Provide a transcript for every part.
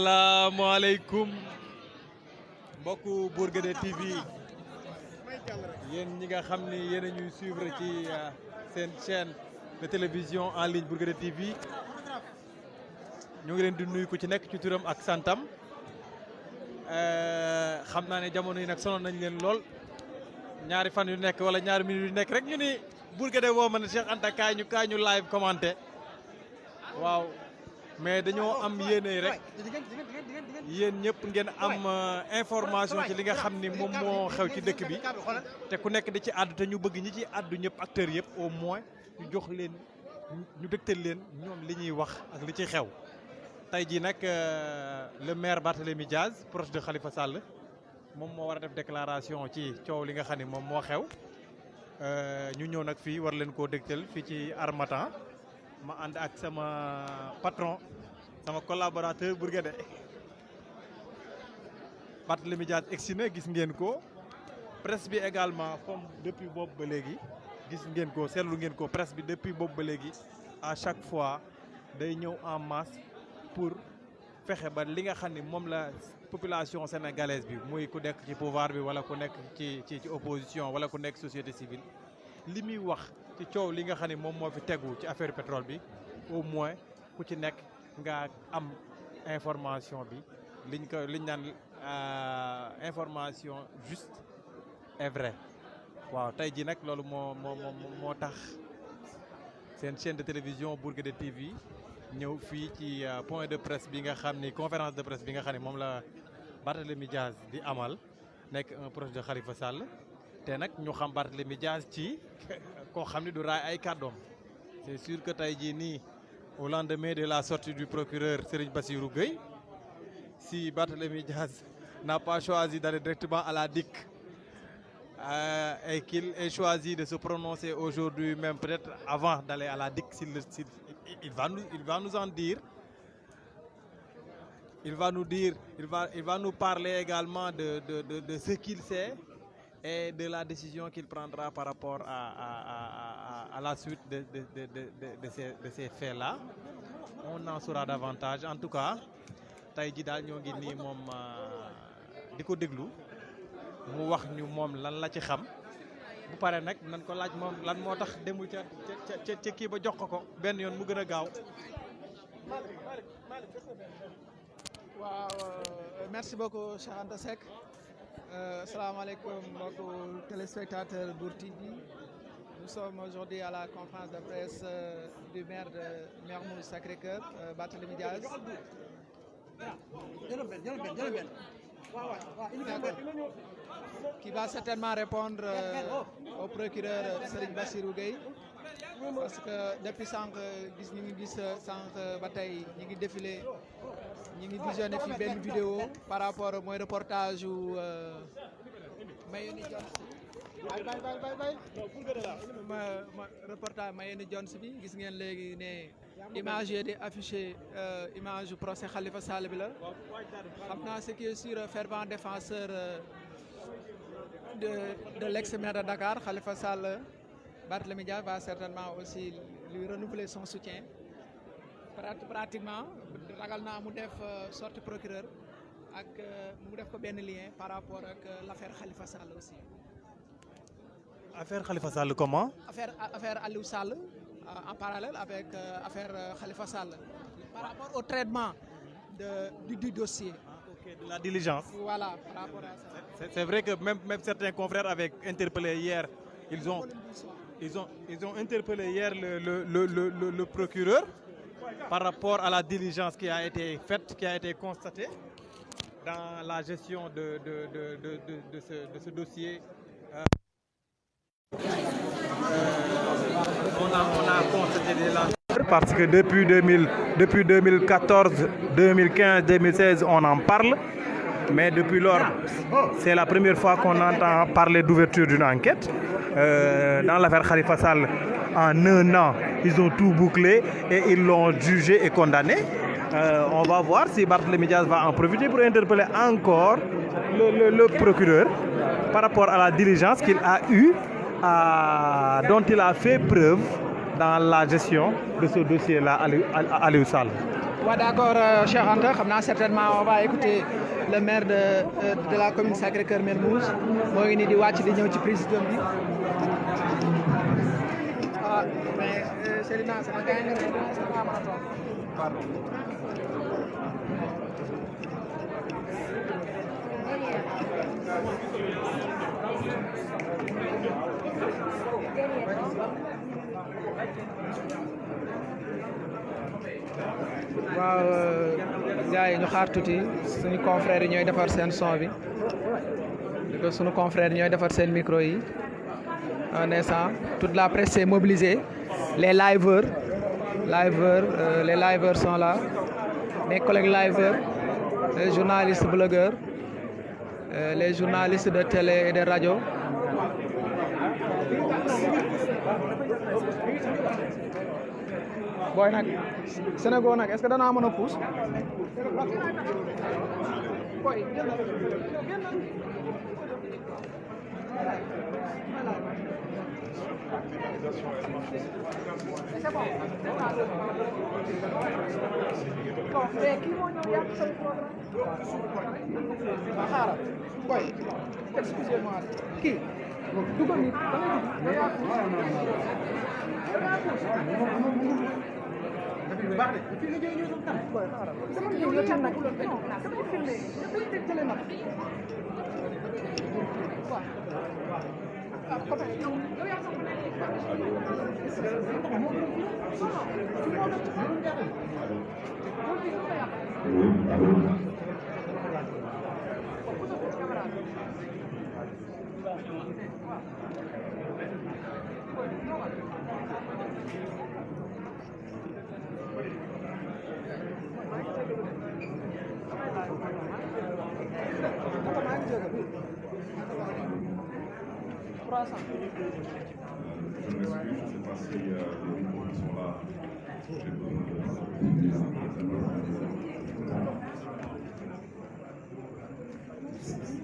asalaamaaleykum mbokku Bourguédé TV yéen ñi nga xam ni yéen a ñuy suivre ci seen chaîne de télévision en ligne Bourguédé TV ñu ngi leen di nuyu ku ci nekk ci turam ak santam xam naa ne jamono yi nag sonoon nañ leen lool ñaari fan yu nekk wala ñaari minutes yu nekk rek ñu ni Bourguédé woo ma ne Cheikh Anta kaay ñu live commenté waaw. mais dañoo am yéene rek yéen ñëpp ngeen am information ci li nga xam ni moom moo xew ci dëkk bi te ku nekk di ci àddu te ñu bëgg ñi ci àddu ñëpp acteurs yëpp au moins ñu jox leen ñu dëgtal leen ñoom li ñuy wax ak li ci xew. tey jii nag le maire Barthélémy Diaz proche de Khalifa Sall moom moo war a def déclaration ci coow li nga xam ni moom moo xew ñu ñëw nag fii war leen koo dëgtal fii ci Harmattan. ma ànd ak sama patron sama collaborateur Bourguédé Barthélémy Diaz egsi na gis ngeen ko presse bi également comme depuis boobu ba léegi gis ngeen ko seetlu ngeen ko presse bi depuis boobu ba léegi à chaque fois day ñëw en masse pour fexe ba li nga xam ni moom la population sénégalaise bi muy ku nekk ci pouvoir bi wala ku nekk ci opposition wala ku nekk société civile li muy wax ci coow li nga xam ne moom moo fi tegu ci affaire pétrole bi au moins ku ci nekk nga am information bi liñ naan information juste et vrai waaw tey jii nag loolu moo tax seen chaîne de télévision Bourguédé TV ñëw fii ci point de presse bi nga xam ni conférence de presse bi nga xam ne moom la Barthélémy Diaz di amal nekk un proche de Khalifa Sall te nag ñu xam Barthélémy Diaz ci koo xam ne du raay ay kàddoom c'est sûr que tey jii nii au lendemain de la sortie du procureur Serigne Bassirou Gueye si Barthélémy Diaz n'a pas choisi d'aller directement à la DIC et qu'il ait choisi de se prononcer aujourd'hui même peut-être avant d'aller à la DIC il va nous en dire il va nous parler également de ce qu'il sait et de la décision qu'il prendra par rapport à la suite de ces faits-là. On en saura davantage. En tout cas, tey ji daal ñoo ngi nii moom di ko déglu mu wax ñu moom lan la ci xam bu pare nag nan ko laaj moom lan moo tax demul ca kii ba jox ko benn yoon mu gën a gaaw. waaw merci beaucoup Cheikh Anta Seck. Asalaamaaleykum mbokku téléspectateurs Bour TV. Nous sommes aujourd'hui à la conférence de presse du maire de Mermoz Sacré-Cœur, Barthélémy Diaz. Qui va certainement répondre au procureur Serigne Bassirou Gueye. Parce que depuis sànq ñu ngi gis sànq ba tey ñu ngi défilé ñu ngi visionné fi benn vidéo par rapport mooy reportage u Mayeni Jones reportage Mayeni Jones bi gis ngeen léegi ne image yi di affiché image procès Khalifa Sall bi la xam naa ce qui est sûr fervent défenseur de l'ex-maire de Dakar Khalifa Sall. Barthélémy Diaz va certainement aussi lui renouveler son soutien pratiquement ragal naa mu def sortie procureur ak mu def ko benn lien par rapport ak l'affaire Khalifa Sall aussi. Affaire Khalifa Sall comment? Affaire Aliou Sall en parallèle avec affaire Khalifa Sall par rapport au traitement du dossier. de la diligence. Voilà, par rapport à ça. C'est vrai que même certains confrères avaient interpellé hier, ils ont interpellé hier le procureur par rapport à la diligence qui a été faite, qui a été constatée dans la gestion de ce dossier. On a constaté des lenteurs parce que depuis 2014, 2015, 2016, on en parle. Mais depuis lors, c'est la première fois qu'on entend parler d'ouverture d'une enquête. Dans l'affaire Khalifa Sall, en un an, ils ont tout bouclé et ils l'ont jugé et condamné. On va voir si Barthélémy Dias va en profiter pour interpeller encore le procureur par rapport à la diligence qu'il a eue, dont il a fait preuve dans la gestion de ce dossier-là à Aliou Sall. Ouais, d'accord, Cheikh Anta, certainement on va écouter le maire de la commune Sacré-Cœur Mermoz. Moo ngi nii di wàcc di ñëw ci président bi. Ah, mais Seydina sama gars yi pardon. waaw gars yi ñu xaar tuuti suñu confrères yi ñooy defar seen son bi suñu confrères yi ñooy defar seen micro yi un instant toute la presse s'est mobilisée les liveurs les liveurs sont là mes collègues liveurs les journalistes blogueurs les journalistes de télé et de radio. Boy nag Sénégal nag est-ce que danaa mën a puus boy boy excusez-moi kii dugal ni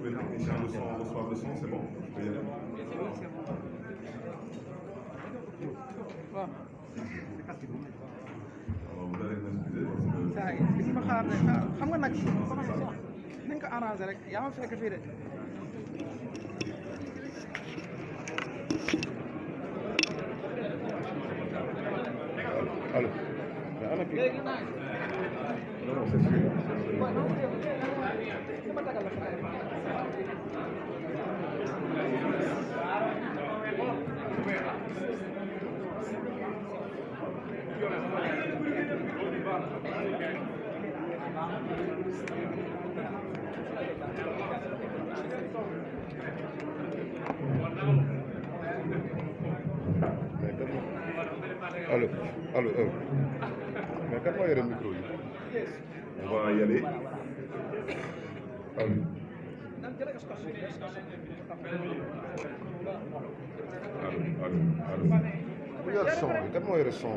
Le technicien de son reçoit le son, c'est bon? Je peux y aller? Alors vous allez m'excuser parce que... gis ma xaar ne xam nga nag nañ ko arrangé rek yaa ma fekk fii de Allô? Non, non, c'est sûr. Allô, allô, mais quand moi il y a le micro, on va y aller. Allô. Allô. Il y a le son, quand moi il y a le son.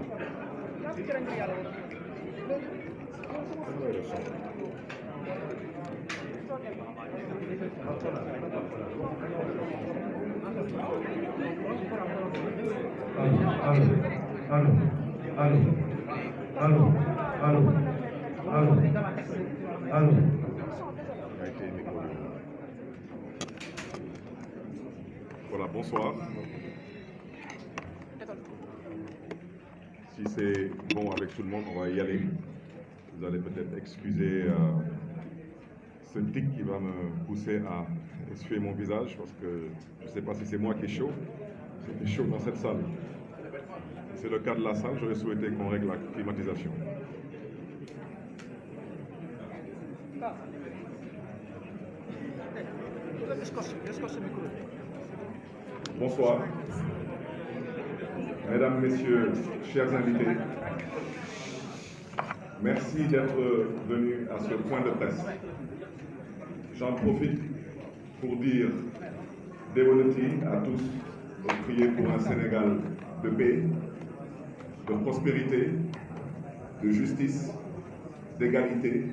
Allô. Voilà, bonsoir. Si c'est bon avec tout le monde, on va y aller. Vous allez peut-être excuser ce tic qui va me pousser à essuyer mon visage parce que je ne sais pas si c'est moi qui est chaud. C'est chaud dans cette salle. C'est le cas de la salle, j'aurais souhaité qu'on règle la climatisation. Bonsoir. Mesdames, Messieurs, chers invités, merci d'être venus à ce point de presse. J'en profite pour dire déwénati à tous et prier pour un Sénégal de paix, de prospérité, de justice, d'égalité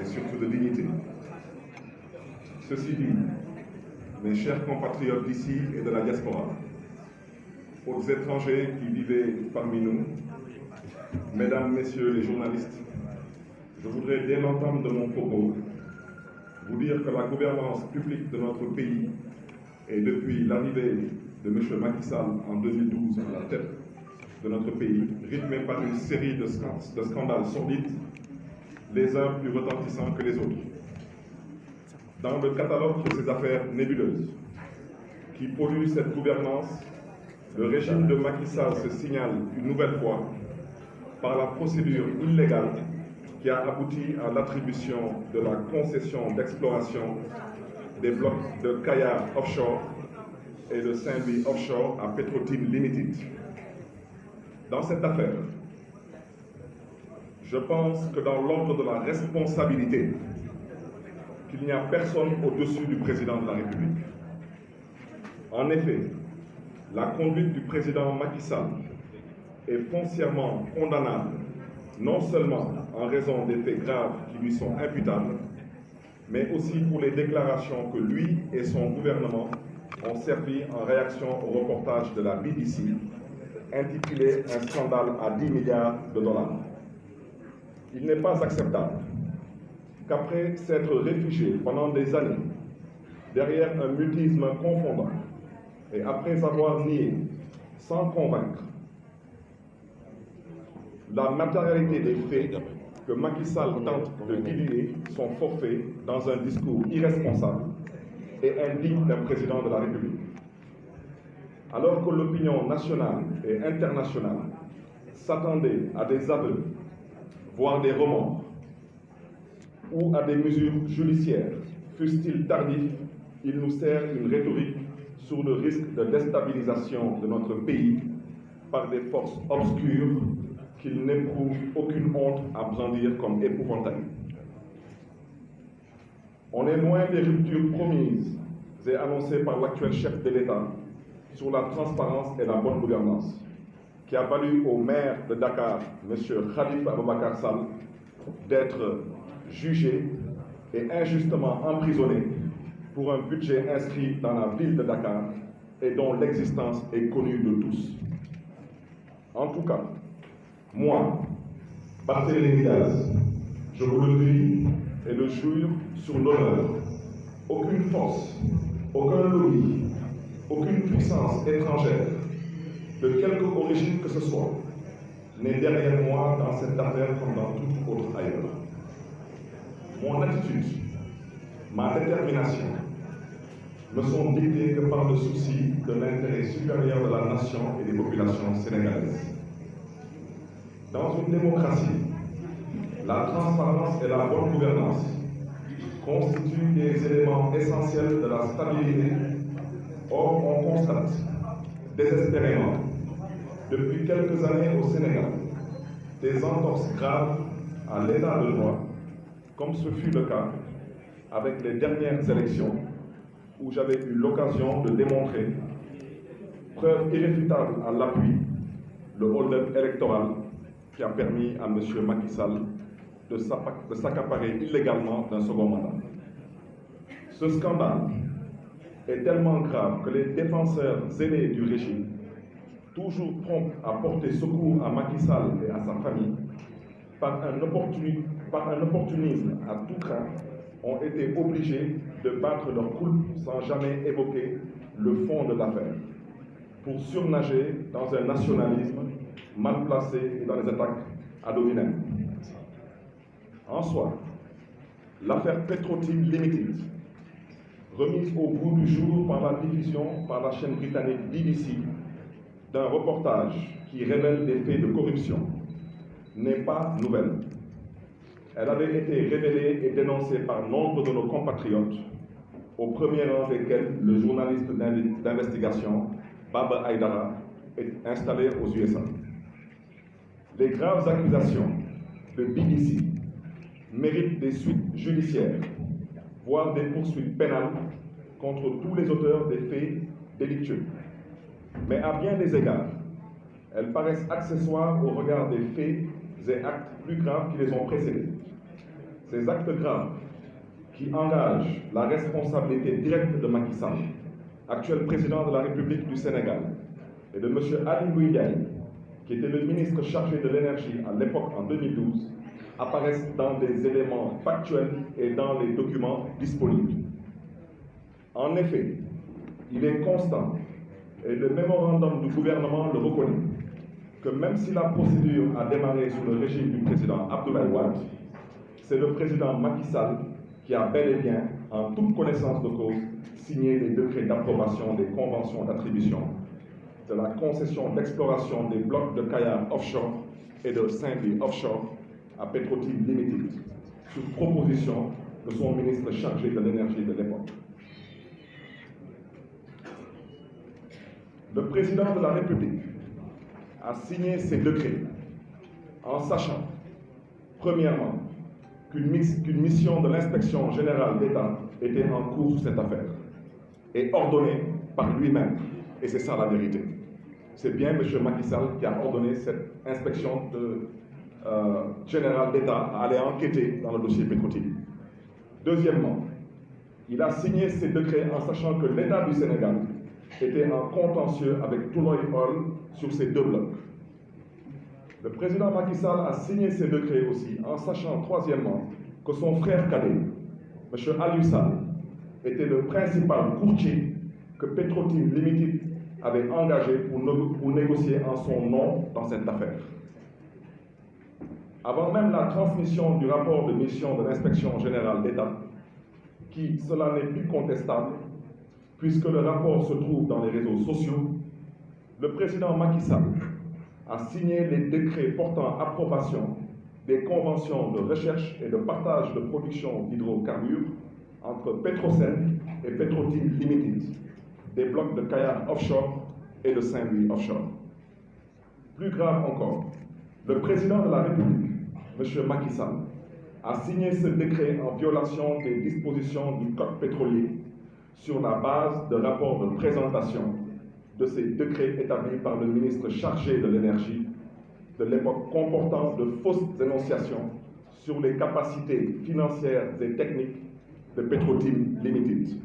et surtout de dignité. Ceci dit, mes chers compatriotes d'ici et de la diaspora, aux étrangers qui vivaient parmi nous, mesdames, messieurs les journalistes, je voudrais dès l'entame de mon propos vous dire que la gouvernance publique de notre pays est depuis l'arrivée de M. Macky Sall en 2012 à la tête de notre pays, rythmée par une série de scandales sordides, les uns plus retentissants que les autres. Dans le catalogue de ces affaires nébuleuses qui polluent cette gouvernance, le régime de Macky Sall se signale une nouvelle fois par la procédure illégale qui a abouti à l'attribution de la concession d'exploration des blocs de Kaya Offshore et de Saint-Louis Offshore à Petro-Tim Limited. Dans cette affaire, je pense que dans l'ordre de la responsabilité, qu'il n'y a personne au-dessus du président de la République. En effet, la conduite du président Macky Sall est foncièrement condamnable, non seulement en raison des faits graves qui lui sont imputables, mais aussi pour les déclarations que lui et son gouvernement ont servi en réaction au reportage de la BBC intitulé « Un scandale à 10 milliards de dollars ». Il n'est pas acceptable qu'après s'être réfugié pendant des années derrière un mutisme confondant et après avoir nié, sans convaincre, la matérialité des faits que Macky Sall tente de diluer son forfait dans un discours irresponsable et indigne d'un président de la République. Alors que l'opinion nationale et internationale s'attendait à des aveux, voire des remords, ou à des mesures judiciaires, fussent-ils tardifs, il nous sert une rhétorique sur le risque de déstabilisation de notre pays par des forces obscures qu'il n'éprouve aucune honte à brandir comme épouvantail. On est loin des ruptures promises et annoncées par l'actuel chef de l'État sur la transparence et la bonne gouvernance, qui a valu au maire de Dakar, M. Khalifa Aboubacar Sall, d'être jugé et injustement emprisonné pour un budget inscrit dans la ville de Dakar et dont l'existence est connue de tous. En tout cas, moi, Barthélémy Diaz, je vous le dis et le jure sur l'honneur, aucune force, aucun lobby, aucune puissance étrangère, de quelque origine que ce soit, n'est derrière moi dans cette affaire comme dans toute autre ailleurs. Mon attitude, ma détermination me sont dictées que par le souci de l'intérêt supérieur de la nation et des populations sénégalaises. Dans une démocratie, la transparence et la bonne gouvernance constituent des éléments essentiels de la stabilité. Or, on constate désespérément, depuis quelques années au Sénégal, des entorses graves à l'état de droit, comme ce fut le cas avec les dernières élections où j'avais eu l'occasion de démontrer, preuve irréfutable à l'appui, le hold-up électoral qui a permis à M. Macky Sall de s'accaparer illégalement d'un second mandat. Ce scandale est tellement grave que les défenseurs zélés du régime, toujours prompts à porter secours à Macky Sall et à sa famille, par un opportunisme à tout craint, ont été obligés de battre leur coulpe sans jamais évoquer le fond de l'affaire, pour surnager dans un nationalisme mal placé et dans les attaques ad hominem. En soi, l'affaire Petro-Tim Limited, remise au bout du jour par la diffusion par la chaîne britannique BBC d'un reportage qui révèle des faits de corruption, n'est pas nouvelle. Elle avait été révélée et dénoncée par nombre de nos compatriotes, au premier rang desquels le journaliste d'investigation Baba Haïdara est installé aux USA. Les graves accusations de BBC méritent des suites judiciaires, voire des poursuites pénales contre tous les auteurs des faits délictueux. Mais à bien des égards, elles paraissent accessoires au regard des faits et actes plus graves qui les ont précédés. Ces actes graves qui engagent la responsabilité directe de Macky Sall, actuel président de la République du Sénégal, et de M. Ali Ngouille Ndiaye, qui était le ministre chargé de l'énergie à l'époque en 2012, apparaissent dans des éléments factuels et dans les documents disponibles. En effet, il est constant, et le mémorandum du gouvernement le reconnaît, que même si la procédure a démarré sous le régime du président Abdoulaye Wade, c'est le président Macky Sall qui a bel et bien, en toute connaissance de cause, signé les décrets d'approbation des conventions d'attribution de la concession d'exploration des blocs de Kayar offshore et de Saint-Louis offshore à Petro-Tim Limited, sur proposition de son ministre chargé de l'énergie de l'époque. Le président de la République a signé ces décrets en sachant, premièrement, qu'une mission de l'inspection générale d'État était en cours sur cette affaire et ordonnée par lui-même. Et c'est ça la vérité. C'est bien M. Macky Sall qui a ordonné cette inspection générale d'État à aller enquêter dans le dossier Petro-Tim. Deuxièmement, il a signé ces décrets en sachant que l'État du Sénégal était en contentieux avec Tullow Oil sur ces deux blocs. Le président Macky Sall a signé ces décrets aussi en sachant, troisièmement, que son frère cadet, M. Aliou Sall, était le principal courtier que Petro-Tim Limited avait engagé pour négocier en son nom dans cette affaire. Avant même la transmission du rapport de mission de l'inspection générale d'État, qui, cela n'est plus contestable, puisque le rapport se trouve dans les réseaux sociaux, le président Macky Sall a signé les décrets portant approbation des conventions de recherche et de partage de production d'hydrocarbures entre Petrosen et Petro-Tim Limited, des blocs de Kayar offshore et de Saint-Louis offshore. Plus grave encore, le président de la République, M. Macky Sall, a signé ce décret en violation des dispositions du Code pétrolier sur la base de rapports de présentation de ces décrets établis par le ministre chargé de l'énergie de l'époque, comportant de fausses énonciations sur les capacités financières et techniques de Petro-Tim Limited.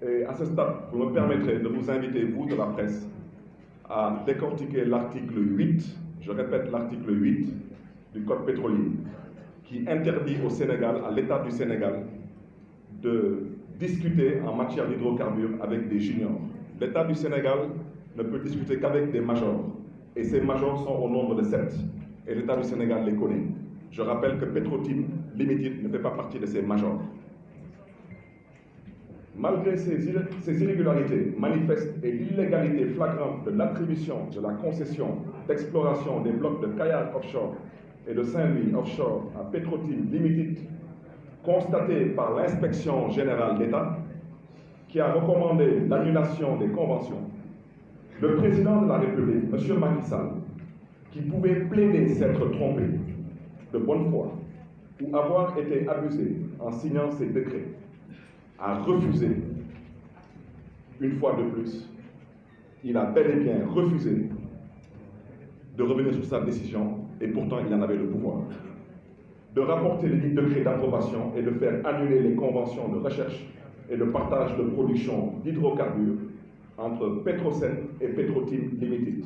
Et à ce stade, vous me permettrez de vous inviter, vous de la presse, à décortiquer l'article 8, je répète l'article 8 du Code pétrolier, qui interdit au Sénégal, à l'État du Sénégal, de discuter en matière d'hydrocarbures avec des juniors. L'État du Sénégal ne peut discuter qu'avec des majors, et ces majors sont au nombre de 7, et l'État du Sénégal les connaît. Je rappelle que Petro-Tim Limited ne fait pas partie de ces majors. Malgré ces irrégularités manifestes et l'illégalité flagrante de l'attribution de la concession d'exploration des blocs de Kayar offshore et de Saint-Louis offshore à Petro-Tim Limited, constatée par l'inspection générale d'État, qui a recommandé l'annulation des conventions, le président de la République, M. Macky Sall, qui pouvait plaider s'être trompé de bonne foi ou avoir été abusé en signant ces décrets, a refusé, une fois de plus, il a bel et bien refusé de revenir sur sa décision, et pourtant il en avait le pouvoir, de rapporter les décrets d'approbation et de faire annuler les conventions de recherche et de partage de production d'hydrocarbures entre Petrosen et Petro-Tim Limited,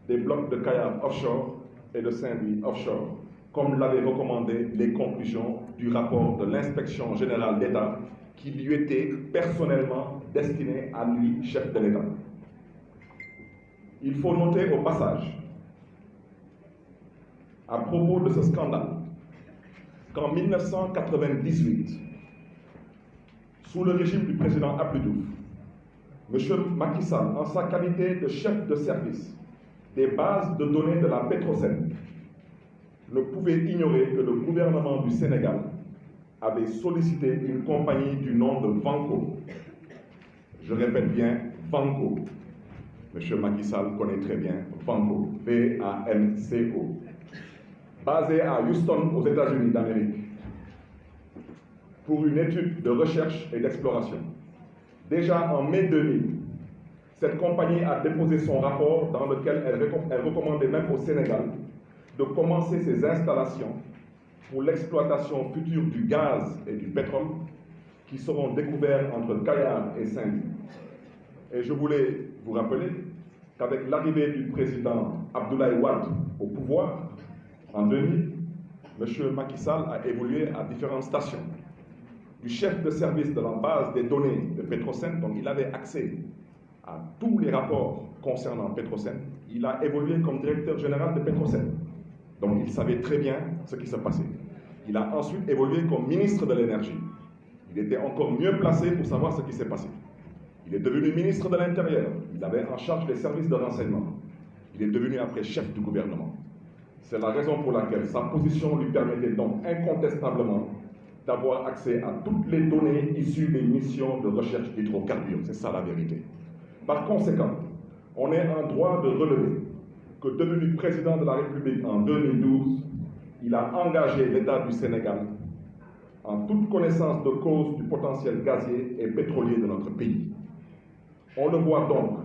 des blocs de Kayar offshore et de Saint-Louis offshore, comme l'avaient recommandé les conclusions du rapport de l'inspection générale d'État qui lui était personnellement destiné à lui, chef de l'État. Il faut noter au passage, à propos de ce scandale, qu'en 1998, sous le régime du président Abdou Diouf, M. Macky Sall, en sa qualité de chef de service des bases de données de la Petrosen, ne pouvait ignorer que le gouvernement du Sénégal avait sollicité une compagnie du nom de Vanco. Je répète bien, Vanco. M. Macky Sall connaît très bien Vanco, V-A-N-C-O, basée à Houston, aux États-Unis d'Amérique, pour une étude de recherche et d'exploration. Déjà en mai 2000, cette compagnie a déposé son rapport dans lequel elle recommandait même au Sénégal de commencer ses installations pour l'exploitation future du gaz et du pétrole qui seront découverts entre Kayar et Saint-Louis. Et je voulais vous rappeler qu'avec l'arrivée du président Abdoulaye Wade au pouvoir en 2000, M. Macky Sall a évolué à différentes stations. Du chef de service de la base des données de Petrosen, donc il avait accès à tous les rapports concernant Petrosen, il a évolué comme directeur général de Petrosen. Donc il savait très bien ce qui se passait. Il a ensuite évolué comme ministre de l'énergie. Il était encore mieux placé pour savoir ce qui s'est passé. Il est devenu ministre de l'Intérieur. Il avait en charge les services de renseignement. Il est devenu après chef du gouvernement. C'est la raison pour laquelle sa position lui permettait donc incontestablement d'avoir accès à toutes les données issues des missions de recherche d'hydrocarbures. C'est ça la vérité. Par conséquent, on est en droit de relever que devenu président de la République en 2012, il a engagé l'État du Sénégal en toute connaissance de cause du potentiel gazier et pétrolier de notre pays. On le voit donc,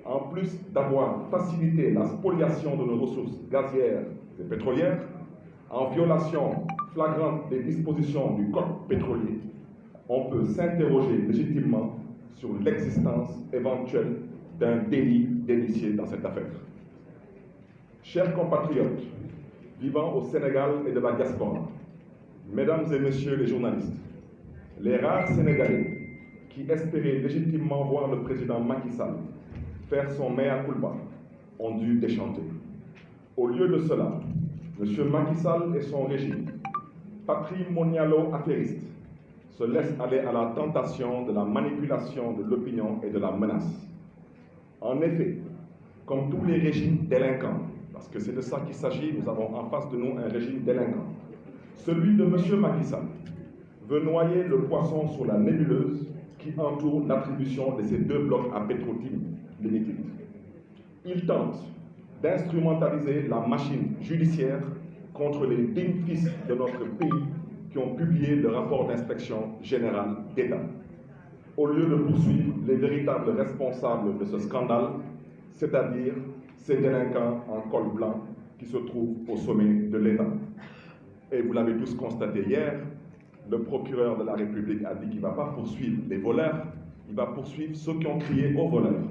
en plus d'avoir facilité la spoliation de nos ressources gazières et pétrolières, en violation flagrante des dispositions du Code pétrolier, on peut s'interroger légitimement sur l'existence éventuelle d'un délit d'initié dans cette affaire. Chers compatriotes vivant au Sénégal et de la diaspora, mesdames et messieurs les journalistes, les rares Sénégalais qui espéraient légitimement voir le président Macky Sall faire son mea culpa ont dû déchanter. Au lieu de cela, M. Macky Sall et son régime, patrimonialo-affairistes, se laissent aller à la tentation de la manipulation de l'opinion et de la menace. En effet, comme tous les régimes délinquants, parce que c'est de ça qu'il s'agit, nous avons en face de nous un régime délinquant, celui de M. Macky Sall veut noyer le poisson sur la nébuleuse qui entoure l'attribution de ces deux blocs à Petro-Tim Limited. Il tente d'instrumentaliser la machine judiciaire contre les dignes fils de notre pays qui ont publié le rapport d'inspection générale d'État, au lieu de poursuivre les véritables responsables de ce scandale, c'est-à-dire ces délinquants en col blanc qui se trouvent au sommet de l'État. Et vous l'avez tous constaté hier, le procureur de la République a dit qu'il ne va pas poursuivre les voleurs, il va poursuivre ceux qui ont crié aux voleurs.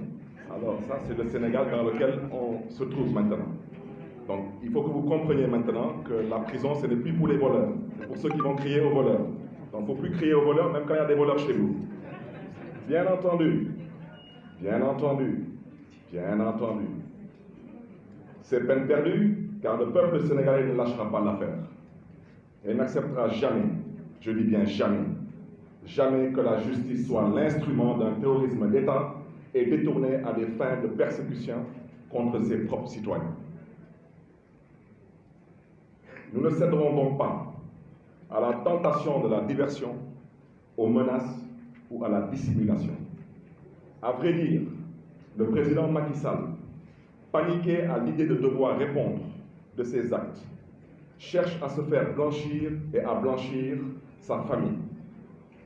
Alors ça, c'est le Sénégal dans lequel on se trouve maintenant. Donc, il faut que vous compreniez maintenant que la prison, ce n'est plus pour les voleurs, c'est pour ceux qui vont crier aux voleurs. Donc, il ne faut plus crier aux voleurs, même quand il y a des voleurs chez vous. Bien entendu, bien entendu, bien entendu. C'est peine perdue, car le peuple sénégalais ne lâchera pas l'affaire. Et n'acceptera jamais, je dis bien jamais, jamais que la justice soit l'instrument d'un terrorisme d'État et détournée à des fins de persécution contre ses propres citoyens. Nous ne céderons donc pas à la tentation de la diversion, aux menaces ou à la dissimulation. À vrai dire, le président Macky Sall, paniqué à l'idée de devoir répondre de ses actes, cherche à se faire blanchir et à blanchir sa famille,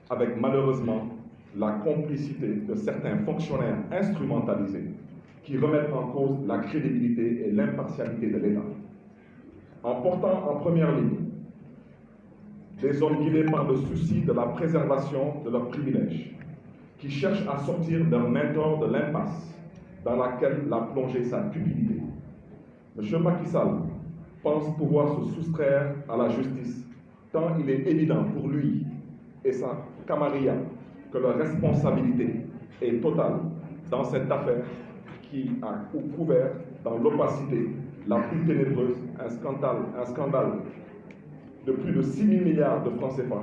avec malheureusement la complicité de certains fonctionnaires instrumentalisés qui remettent en cause la crédibilité et l'impartialité de l'État. En portant en première ligne des hommes guidés par le souci de la préservation de leurs privilèges, qui cherchent à sortir d'un mentor de l'impasse dans laquelle l'a plongé sa cupidité. M. Macky Sall pense pouvoir se soustraire à la justice tant il est évident pour lui et sa camarilla que leur responsabilité est totale dans cette affaire qui a couvert dans l'opacité la plus ténébreuse un scandale de plus de 6 000 milliards de francs CFA,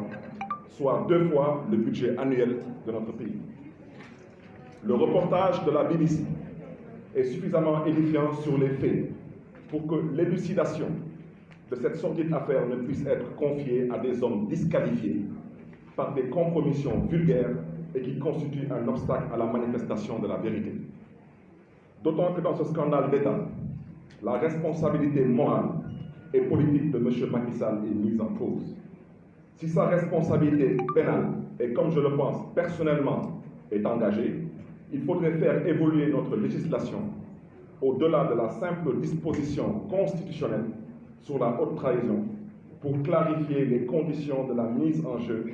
soit 2 fois le budget annuel de notre pays. Le reportage de la BBC est suffisamment édifiant sur les faits pour que l'élucidation de cette sordide affaire ne puisse être confiée à des hommes disqualifiés par des compromissions vulgaires et qui constituent un obstacle à la manifestation de la vérité. D'autant que dans ce scandale d'État, la responsabilité morale et politique de M. Macky Sall est mise en cause. Si sa responsabilité pénale, et comme je le pense personnellement, est engagée, il faudrait faire évoluer notre législation au-delà de la simple disposition constitutionnelle sur la haute trahison pour clarifier les conditions de la mise en jeu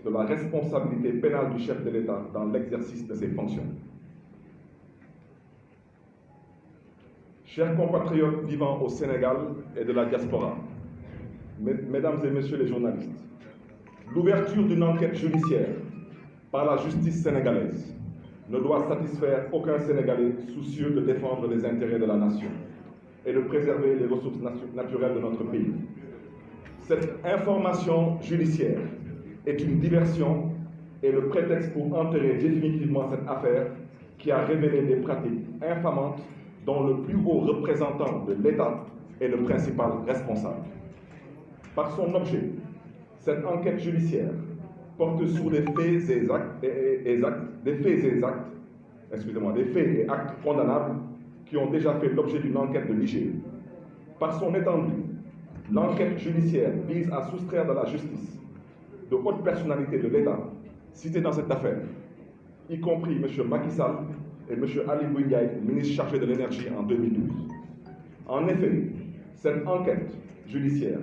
de la responsabilité pénale du chef de l'État dans l'exercice de ses fonctions. Chers compatriotes vivant au Sénégal et de la diaspora, mesdames et messieurs les journalistes, l'ouverture d'une enquête judiciaire par la justice sénégalaise ne doit satisfaire aucun Sénégalais soucieux de défendre les intérêts de la nation et de préserver les ressources naturelles de notre pays. Cette information judiciaire est une diversion et le prétexte pour enterrer définitivement cette affaire qui a révélé des pratiques infamantes dont le plus haut représentant de l'État est le principal responsable. Par son objet, cette enquête judiciaire porte sur des faits et actes condamnables qui ont déjà fait l'objet d'une enquête de l'IGE. Par son étendue, l'enquête judiciaire vise à soustraire de la justice de hautes personnalités de l'État citées dans cette affaire, y compris M. Macky Sall et M. Ali Ngouille Ndiaye, ministre chargé de l'énergie en 2012. En effet, cette enquête judiciaire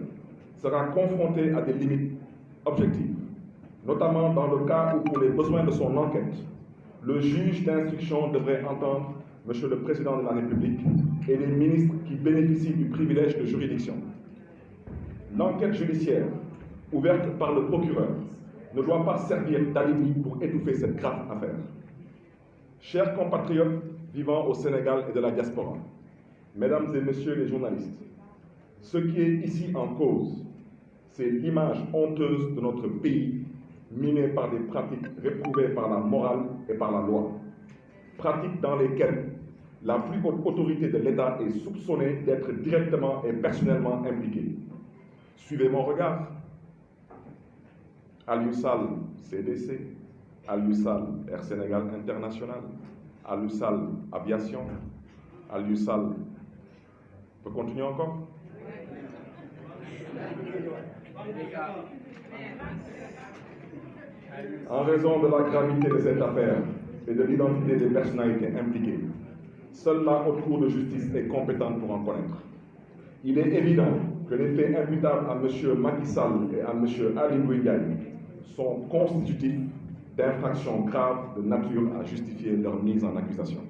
sera confrontée à des limites objectives, notamment dans le cas où, pour les besoins de son enquête, le juge d'instruction devrait entendre M. le Président de la République et les ministres qui bénéficient du privilège de juridiction. L'enquête judiciaire, ouverte par le procureur, ne doit pas servir d'alibi pour étouffer cette grave affaire. Chers compatriotes vivant au Sénégal et de la diaspora, mesdames et messieurs les journalistes, ce qui est ici en cause, c'est l'image honteuse de notre pays minée par des pratiques réprouvées par la morale et par la loi. Pratiques dans lesquelles la plus haute autorité de l'État est soupçonnée d'être directement et personnellement impliquée. Suivez mon regard. Aliou Sall, CDC, Aliou Sall, Air Sénégal International, Aliou Sall, Aviation, Aliou Sall. On peut continuer encore? En raison de la gravité de cette affaire et de l'identité des personnalités impliquées, seule la Haute Cour de justice est compétente pour en connaître. Il est évident que les faits imputables à M. Macky Sall et à M. Ali Ngouille Ndiaye sont constitutifs d'infractions graves de nature à justifier leur mise en accusation.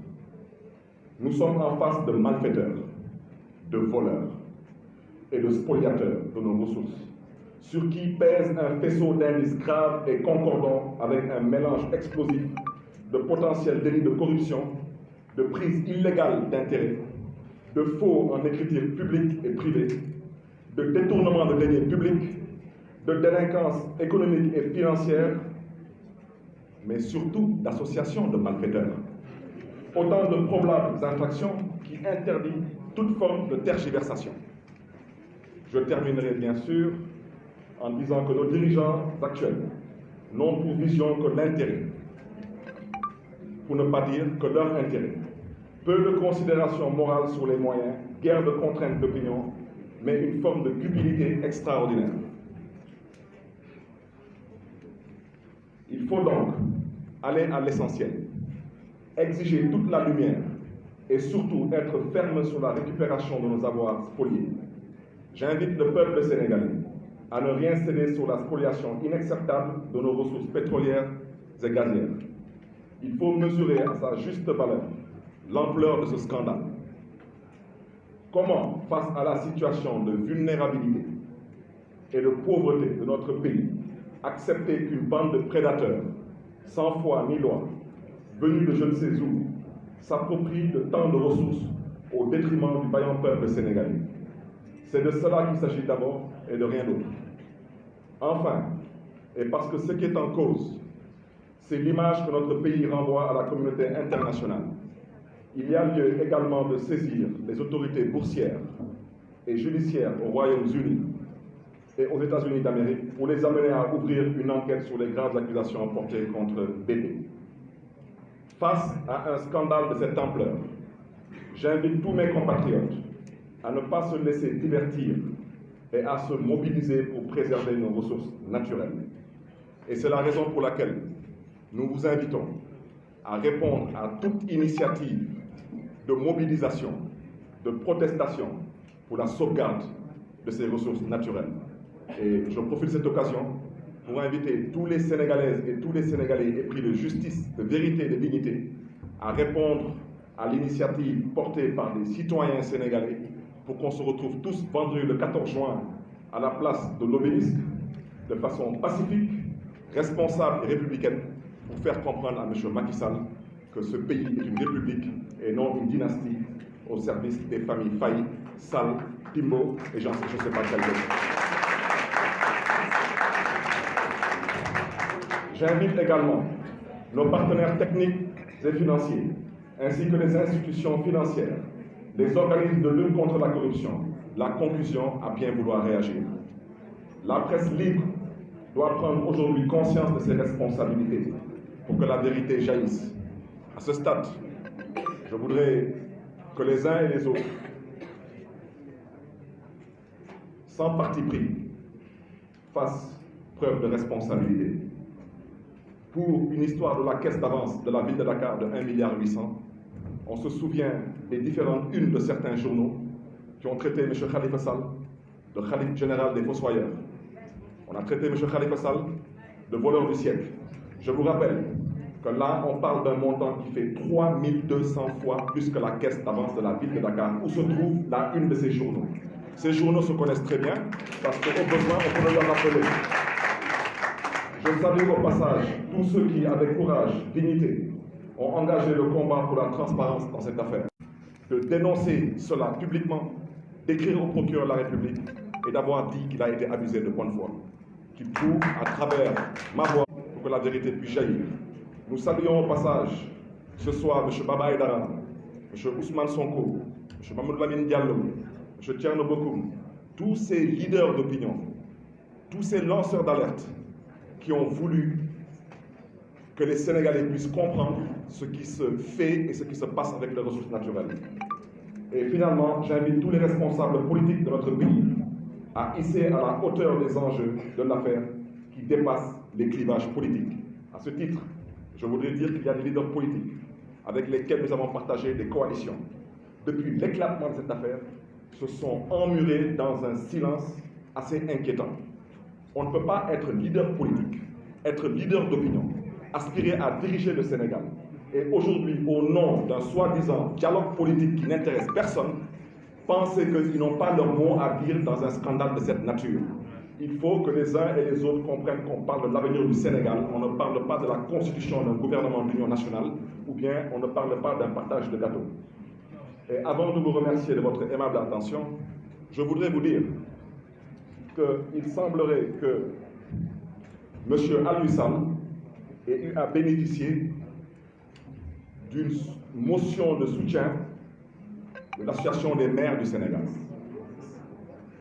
Nous sommes en face de malfaiteurs, de voleurs et de spoliateurs de nos ressources, sur qui pèse un faisceau d'indices graves et concordants avec un mélange explosif de potentiels délits de corruption, de prise illégale d'intérêts, de faux en écriture publique et privée, de détournement de deniers publics, de délinquance économique et financière, mais surtout d'association de malfaiteurs. Autant de probables infractions qui interdisent toute forme de tergiversation. Je terminerai bien sûr en disant que nos dirigeants actuels n'ont pour vision que l'intérêt, pour ne pas dire que leur intérêt. Peu de considération morale sur les moyens, guère de contraintes d'opinion, mais une forme de cupidité extraordinaire. Il faut donc aller à l'essentiel, exiger toute la lumière et surtout être ferme sur la récupération de nos avoirs spoliés. J'invite le peuple sénégalais à ne rien céder sur la spoliation inacceptable de nos ressources pétrolières et gazières. Il faut mesurer à sa juste valeur l'ampleur de ce scandale. Comment, face à la situation de vulnérabilité et de pauvreté de notre pays, accepter qu'une bande de prédateurs, sans foi ni loi, venus de je ne sais où, s'approprie de tant de ressources au détriment du vaillant peuple sénégalais? C'est de cela qu'il s'agit d'abord et de rien d'autre. Enfin, et parce que ce qui est en cause, c'est l'image que notre pays renvoie à la communauté internationale, il y a lieu également de saisir les autorités boursières et judiciaires aux Royaumes-Unis et aux États-Unis d'Amérique pour les amener à ouvrir une enquête sur les graves accusations portées contre BP. Face à un scandale de cette ampleur, j'invite tous mes compatriotes à ne pas se laisser divertir et à se mobiliser pour préserver nos ressources naturelles. Et c'est la raison pour laquelle nous vous invitons à répondre à toute initiative de mobilisation, de protestation pour la sauvegarde de ces ressources naturelles. Et je profite de cette occasion pour inviter tous les Sénégalaises et tous les Sénégalais épris de justice, de vérité et de dignité à répondre à l'initiative portée par des citoyens sénégalais pour qu'on se retrouve tous vendredi le 14 juin à la place de l'Obélisque de façon pacifique, responsable et républicaine pour faire comprendre à M. Macky Sall que ce pays est une république et non une dynastie au service des familles Faye, Sall, Timbo et je ne sais pas quel autre. J'invite également nos partenaires techniques et financiers, ainsi que les institutions financières, les organismes de lutte contre la corruption, la conclusion à bien vouloir réagir. La presse libre doit prendre aujourd'hui conscience de ses responsabilités pour que la vérité jaillisse. À ce stade, je voudrais que les uns et les autres, sans parti pris, fassent preuve de responsabilité. Pour une histoire de la caisse d'avance de la ville de Dakar de 1,8 milliard, on se souvient des différentes unes de certains journaux qui ont traité M. Khalifa Sall de Khalife général des Fossoyeurs. On a traité M. Khalifa Sall de voleur du siècle. Je vous rappelle que là, on parle d'un montant qui fait 3200 fois plus que la caisse d'avance de la ville de Dakar, où se trouve la une de ces journaux. Ces journaux se connaissent très bien, parce qu'au besoin, on peut leur rappeler. Je salue au passage tous ceux qui, avec courage, dignité, ont engagé le combat pour la transparence dans cette affaire. De dénoncer cela publiquement, d'écrire au procureur de la République et d'avoir dit qu'il a été abusé de bonne foi, qui prouve à travers ma voix pour que la vérité puisse jaillir. Nous saluons au passage ce soir M. Baba Aïdara, M. Ousmane Sonko, M. Mamadou Lamine Diallo, M. Thierno Bokoum, tous ces leaders d'opinion, tous ces lanceurs d'alerte qui ont voulu que les Sénégalais puissent comprendre ce qui se fait et ce qui se passe avec les ressources naturelles. Et finalement, j'invite tous les responsables politiques de notre pays à hisser à la hauteur des enjeux de l'affaire qui dépassent les clivages politiques. À ce titre, je voudrais dire qu'il y a des leaders politiques avec lesquels nous avons partagé des coalitions. Depuis l'éclatement de cette affaire, se sont emmurés dans un silence assez inquiétant. On ne peut pas être leader politique, être leader d'opinion, aspirer à diriger le Sénégal, et aujourd'hui, au nom d'un soi-disant dialogue politique qui n'intéresse personne, penser qu'ils n'ont pas leur mot à dire dans un scandale de cette nature. Il faut que les uns et les autres comprennent qu'on parle de l'avenir du Sénégal, on ne parle pas de la constitution d'un gouvernement d'union nationale, ou bien on ne parle pas d'un partage de gâteau. Et avant de vous remercier de votre aimable attention, je voudrais vous dire qu'il semblerait que M. Aliou Sall ait eu à bénéficier d'une motion de soutien de l'Association des maires du Sénégal.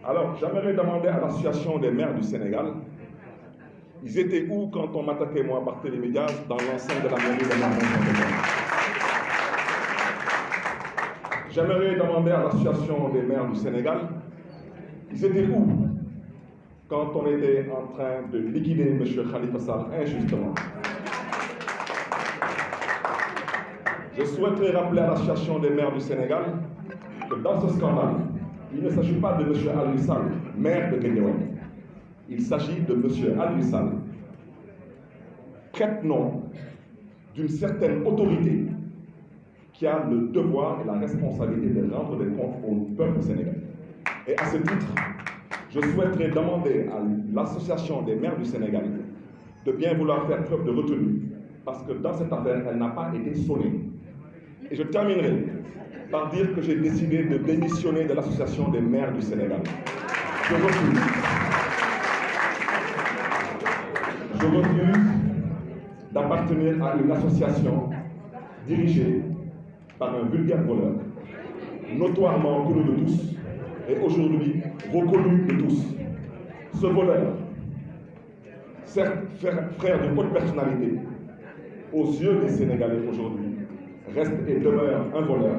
Alors, j'aimerais demander à l'Association des maires du Sénégal, ils étaient où quand on m'attaquait, moi, Barthélémy Diaz, dans l'enceinte de la mairie de Marmont? J'aimerais demander à l'Association des maires du Sénégal, ils étaient où quand on était en train de liquider M. Khalifa Sall injustement? Je souhaiterais rappeler à l'Association des maires du Sénégal que dans ce scandale, il ne s'agit pas de M. Aliou Sall, maire de Guédiawaye. Il s'agit de M. Aliou Sall, prête-nom d'une certaine autorité qui a le devoir et la responsabilité de rendre des comptes au peuple sénégalais. Et à ce titre, je souhaiterais demander à l'Association des maires du Sénégal de bien vouloir faire preuve de retenue, parce que dans cette affaire, elle n'a pas été sonnée. Et je terminerai par dire que j'ai décidé de démissionner de l'Association des maires du Sénégal. Je refuse. Je refuse d'appartenir à une association dirigée par un vulgaire voleur, notoirement connu de tous et aujourd'hui reconnu de tous. Ce voleur, certes frère d'une haute personnalité, aux yeux des Sénégalais aujourd'hui, reste et demeure un voleur,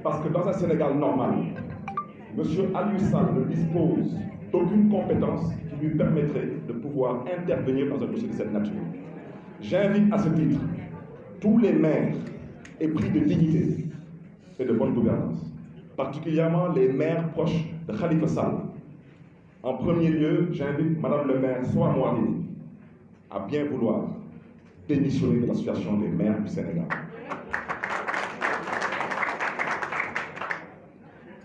parce que dans un Sénégal normal, M. Aliou Sall ne dispose d'aucune compétence qui lui permettrait de pouvoir intervenir dans un dossier de cette nature. J'invite à ce titre tous les maires épris de dignité et de bonne gouvernance, particulièrement les maires proches de Khalifa Sall. En premier lieu, j'invite Madame le maire Soham El Wardini à bien vouloir démissionner de l'association des maires du Sénégal.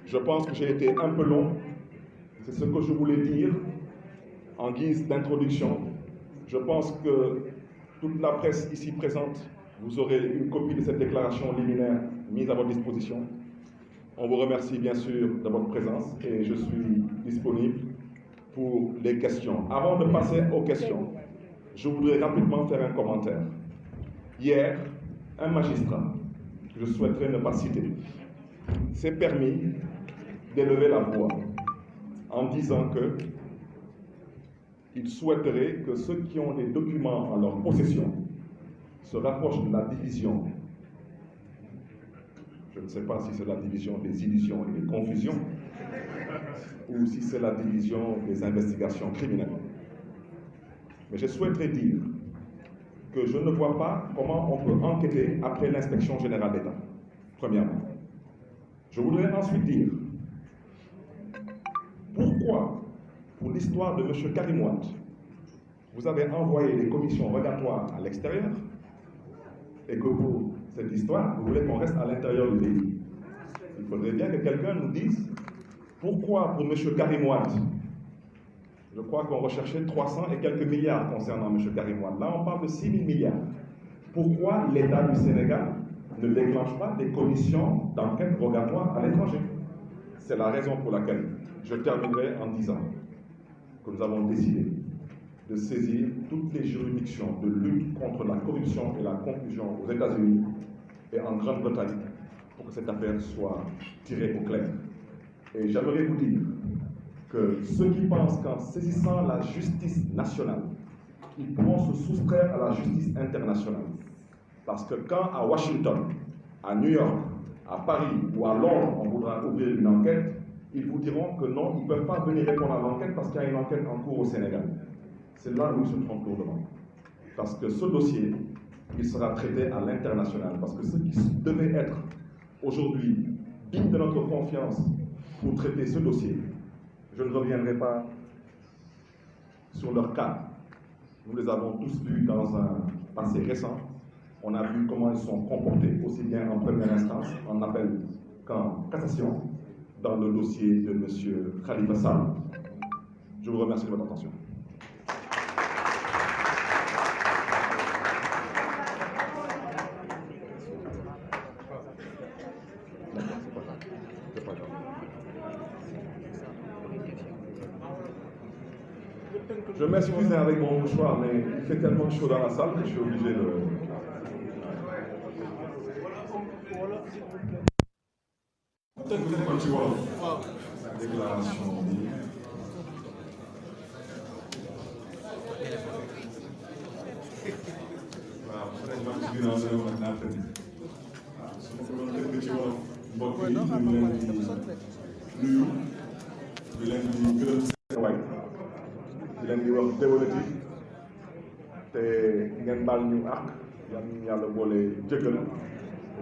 Je pense que j'ai été un peu long. C'est ce que je voulais dire en guise d'introduction. Je pense que toute la presse ici présente, vous aurez une copie de cette déclaration liminaire mise à votre disposition. On vous remercie bien sûr de votre présence et je suis disponible pour les questions. Avant de passer aux questions, je voudrais rapidement faire un commentaire. Hier, un magistrat, que je souhaiterais ne pas citer, s'est permis d'élever la voix en disant qu'il souhaiterait que ceux qui ont des documents en leur possession se rapprochent de la division. Je ne sais pas si c'est la division des illusions et des confusions ou si c'est la division des investigations criminelles. Mais je souhaiterais dire que je ne vois pas comment on peut enquêter après l'inspection générale d'État, premièrement. Je voudrais ensuite dire pourquoi, pour l'histoire de M. Karim Wade, vous avez envoyé des commissions rogatoires à l'extérieur et que pour cette histoire, vous voulez qu'on reste à l'intérieur du pays. Il faudrait bien que quelqu'un nous dise pourquoi pour M. Karim Wade, je crois qu'on recherchait 300 et quelques milliards concernant M. Karim Wade. Là, on parle de 6 000 milliards. Pourquoi l'État du Sénégal ne déclenche pas des commissions d'enquête rogatoire à l'étranger? C'est la raison pour laquelle je terminerai en disant que nous avons décidé de saisir toutes les juridictions de lutte contre la corruption et la confusion aux États-Unis et en Grande-Bretagne pour que cette affaire soit tirée au clair. Et j'aimerais vous dire que ceux qui pensent qu'en saisissant la justice nationale, ils pourront se soustraire à la justice internationale. Parce que quand à Washington, à New York, à Paris ou à Londres, on voudra ouvrir une enquête, ils vous diront que non, ils ne peuvent pas venir répondre à l'enquête parce qu'il y a une enquête en cours au Sénégal. C'est là où ils se trompent lourdement. Parce que ce dossier, il sera traité à l'international. Parce que ceux qui devaient être aujourd'hui dignes de notre confiance pour traiter ce dossier, je ne reviendrai pas sur leur cas. Nous les avons tous vus dans un passé récent. On a vu comment ils sont comportés, aussi bien en première instance, en appel qu'en cassation, dans le dossier de M. Khalifa Sall. Je vous remercie de votre attention. Je m'excuse avec mon mouchoir, mais il fait tellement chaud dans la salle que je suis obligé de... Peut-être que tu vois la déclaration. di leen di wax déwénati te ngeen baal ñu àq yal nañu yàlla boole jëggal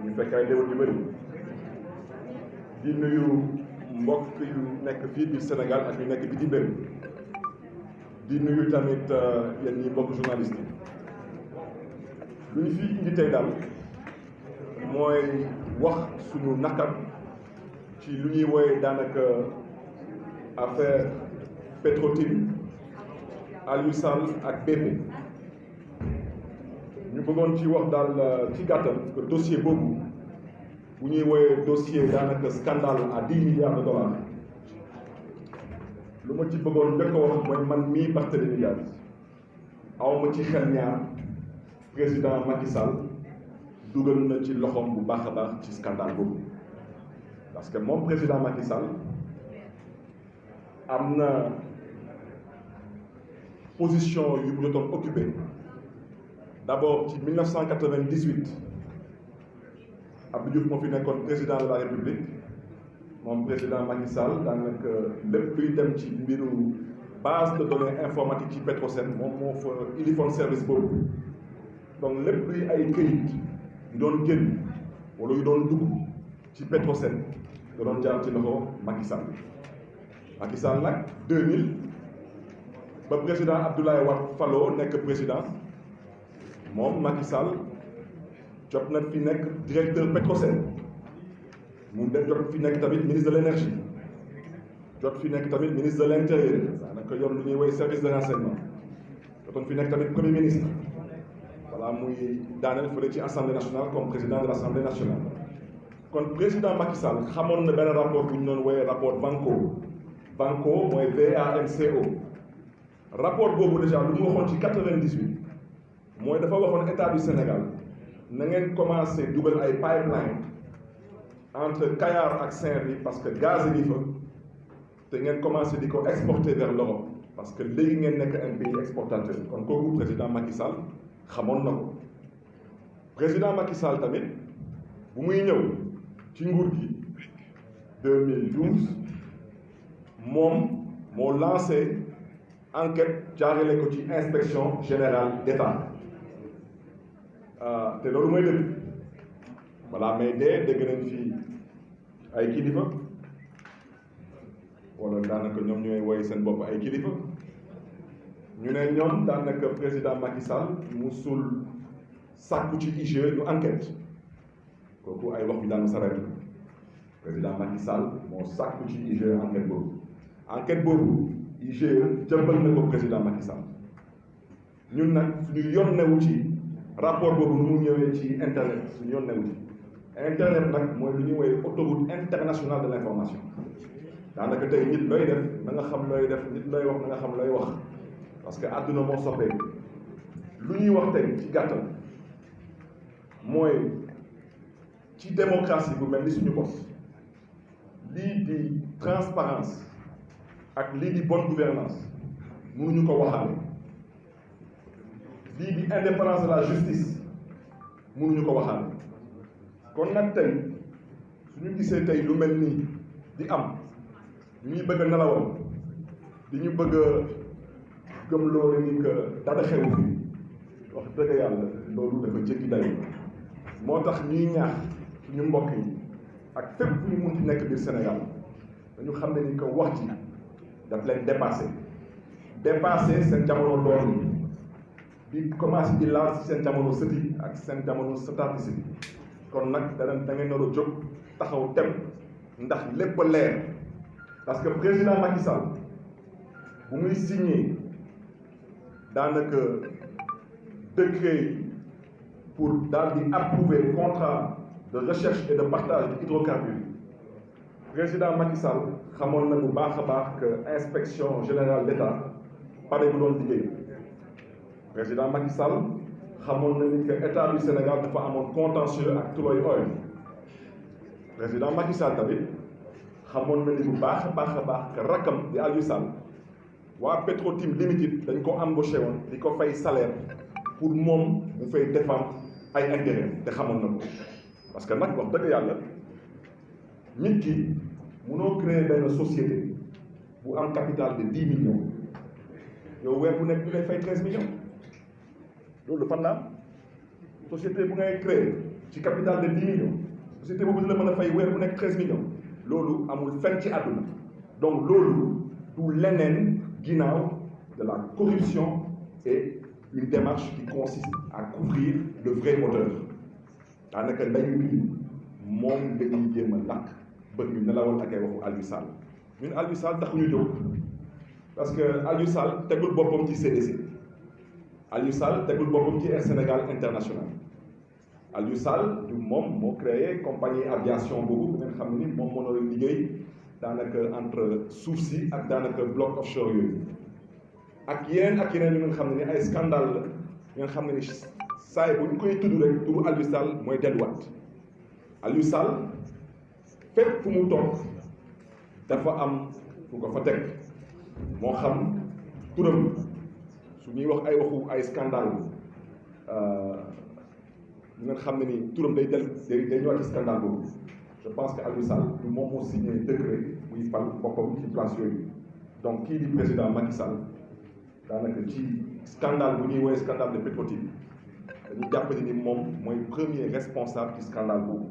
ñu fekk ay déwén yu bëri di nuyu mbokk yu nekk fii biir Sénégal ak yu nekk bitim réew di nuyu tamit yéen ñi mbokk journaliste yi lu ñu fi indi tey daal mooy wax suñu nakar ci lu ñuy wooye daanaka affaire Petro-Tim Aliou Sall ak BP ñu bëggoon ci wax daal ci gàttal que dossier boobu bu ñuy wooyee dossier daanaka scandale à 10 milliards de dollars lu ma ci bëggoon njëkk a wax mooy man mii Barthélémy Dias awma ci xel ñaar président Macky Sall dugal na ci loxoom bu baax a baax ci scandale boobu parce que moom président Macky Sall am na position yu mu jotoon occupé d'abord ci 1998 Abdou Diouf moo fi nekkoon président de la République moom président Macky Sall daanaka lépp luy dem ci mbiru base de données informatique ci Petrosen moom moo fa ilifoon service boobu donc lépp luy ay këyit yu doon génn wala yu doon dugg ci Petrosen da doon jaar ci loxo Macky Sall. Macky Sall nag 2000 ba président Abdoulaye Wade faloo nekk président moom Macky Sall jot na fi nekk directeur Petrosen mu jot fi nekk tamit ministre de l'énergie jot fi nekk tamit ministre de l'intérieur daanaka yor lu ñuy woy service de renseignement jotoon fi nekk tamit premier ministre voilà muy daaneel fële ci assemblée nationale comme président de l'assemblée nationale. kon président Macky Sall xamoon na benn rapport bu ñu doon woowee rapport Vanco mooy VANCO rapport boobu déjà lu mu waxoon ci 98 mooy dafa waxoon état du Sénégal na ngeen commencé dugal ay pipeline entre Kayar ak Saint-Louis parce que gaz yi fa te ngeen commencé di ko exporter vers l'Europe parce que léegi ngeen nekk un pays exportateur kon kooku président Macky Sall xamoon na ko président Macky Sall tamit bu muy ñëw ci nguur gi 2012 moom moo lancé enquête jaarale ko ci inspection générale d'État te loolu mooy dëgg voilà mais dégg nañ fi ay kilifa wala daanaka ñoom ñooy woy seen bopp ay kilifa ñu ne ñoom daanaka président Macky Sall musul sàkku ci IGE ñu enquête kooku ay wax bi daanu sareet président Macky Sall moo sàkku ci IGE enquête boobu IGE jëmbal na ko président Macky Sall ñun nag suñu yoon newu ci rapport boobu nu mu ñëwee ci internet suñu yoon newu ci internet nag mooy lu ñuy woowee autoroute internationale de l'information daanaka tey nit looy def na nga xam looy def nit looy wax na nga xam looy wax parce que àdduna moo soppeeku lu ñuy wax tey ci gàttal mooy ci démocratie bu mel ni suñu bos lii di transparence ak lii di bonne gouvernance mënuñu ko waxaale lii di indépendance de la justice mënuñu ko waxaale kon nag tey suñu gisee tey lu mel nii di am ñu ñuy bëgg a nelawal di ñu bëgg a gëm loolu ni que dara xewu fi wax dëgg yàlla loolu dafa jéggi dayu moo tax ñuy ñaax suñu mbokk yi ak fépp fu ñu mun ci nekk biir Sénégal dañu xam ne ni que wax ji daf leen dépassé seen jamono loolu di commencé di laal si seen jamono sëti ak seen jamono sëtaatisi bi kon nag da ngeen nar a jóg taxaw tem ndax lépp a leer parce que président Macky Sall bu muy signé daanaka décret pour daal di approuver contrat de recherche et de partage de hydrocarbures président Macky Sall xamoon na bu baax a baax que inspection générale d'État pare bu doon liggéey président Macky Sall xamoon na ni que état du Sénégal dafa amoon contentieux ak Tullow Oil président Macky Sall tamit xamoon na ni bu baax a baax que rakkam di Aliou Sall waa Petro-Tim Limited dañ ko embauché woon di ko fay salaire pour moom bu fay défendre ay intérêt te xamoon na ko parce que nag wax dëgg yàlla nit ki mënoo créer benn société bu am capital de 10 millions yow weer bu nekk ñu lay fay 13 millions loolu fan la société bu ngay créer ci capital de 10 millions société boobu la mën a fay weer bu nekk 13 millions loolu amul fenn ci àdduna donc loolu du leneen ginnaaw de la corruption et une démarche qui consiste à couvrir le vrai moteur daanaka ndayu bi moom la ñuy jéem a lakk bët ñu nelawal ak ay waxu Aliou Sall ñun Aliou Sall taxuñu jóg parce que Aliou Sall tegul boppam ci CDC Aliou Sall tegul boppam ci Air Sénégal International Aliou Sall du moom moo créé compagnie aviation boobu bu ngeen xam ne ni moom moo doon liggéey daanaka entre suuf si ak daanaka bloc offshore yooyu ak yeneen yu nga xam ne ni ay scandale la yu nga xam ne ni saay bu ñu koy tudd rek turu Aliou Sall mooy delluwaat Aliou Sall fépp fu mu toog dafa am fu ko fa teg moo xam turam su ñuy wax ay waxu ay scandale ñu nga xam ne ni turam day ñëwaat ci scandale boobu je pense que Aliou Sall du moom moo signé décret buy fal boppam ci place yooyu donc kii di président Macky Sall daanaka ci scandale bu ñuy woowee scandale de Petro-Tim dañu jàpp ni moom mooy premier responsable ci scandale boobu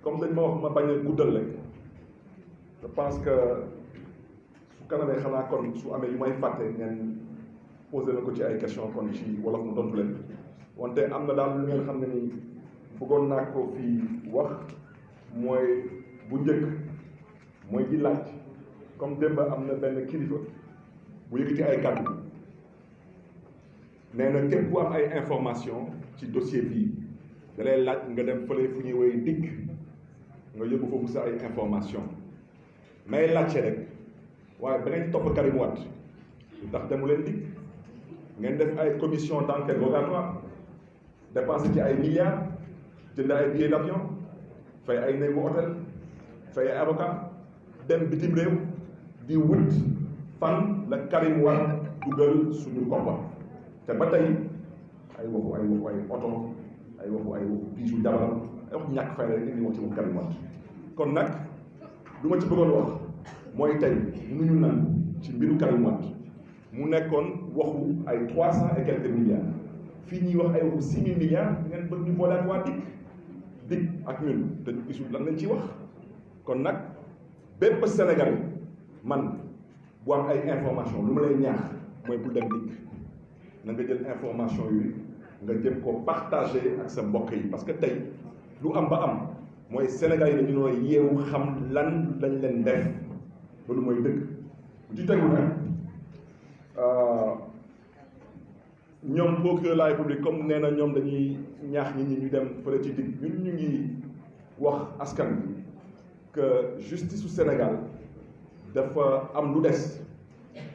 comme dañ ma wax ma bañ a guddal rek je pense que su kanamee xanaa kon su amee yu may fàtte ngeen posé na ko ci ay question kon ci wolof mu tontu leen wante am na daal lu ngeen xam ne ni bëggoon naa ko fii wax mooy bu njëkk mooy di laaj comme démb am na benn kilifa bu yëkkati ay kàddu nee na képp ku am ay information ci dossier bii da lay laaj nga dem fële fu ñuy woy dikk nga yóbbu foofu sa ay information may laajte rek waaye ba ngeen topp Karim Wade ndax demu leen dikk ngeen def ay commission d'enquête rogatoire dépensé ci ay milliards jënd ay billets d'avion fay ay néegu hôtel fay ay avocat dem bitim réew di wut fan la Karim Wade dugal suñu koppar te ba tey ay waxu ay oto ay waxu bijou jabaram ay waxu ñàkk fay rek indi wax ci moom Karim Wade kon nag lu ma ci bëggoon wax mooy tey mënuñu naan ci mbiru Karim Wade mu nekkoon waxu ay 300 et quelques milliards fii ñuy wax ay waxu 6 000 milliards ngeen bëgg ñu boole ak waa dikk ak ñun te ñu gisul lan lañ ciy wax kon nag bépp Sénégal man bu am ay information lu ma lay ñaax mooy bul dem dikk na nga jël information yooyu nga jëm ko partager ak sa mbokk yi parce que tey lu am ba am mooy Sénégal yi dañu doon yeewu xam lan lañ leen def loolu mooy dëgg bu ci tegu nag ñoom procureur de la République comme nee na ñoom dañuy ñaax nit ñi ñu dem fële ci digg ñun ñu ngi wax askan bi que justice su Sénégal dafa am lu des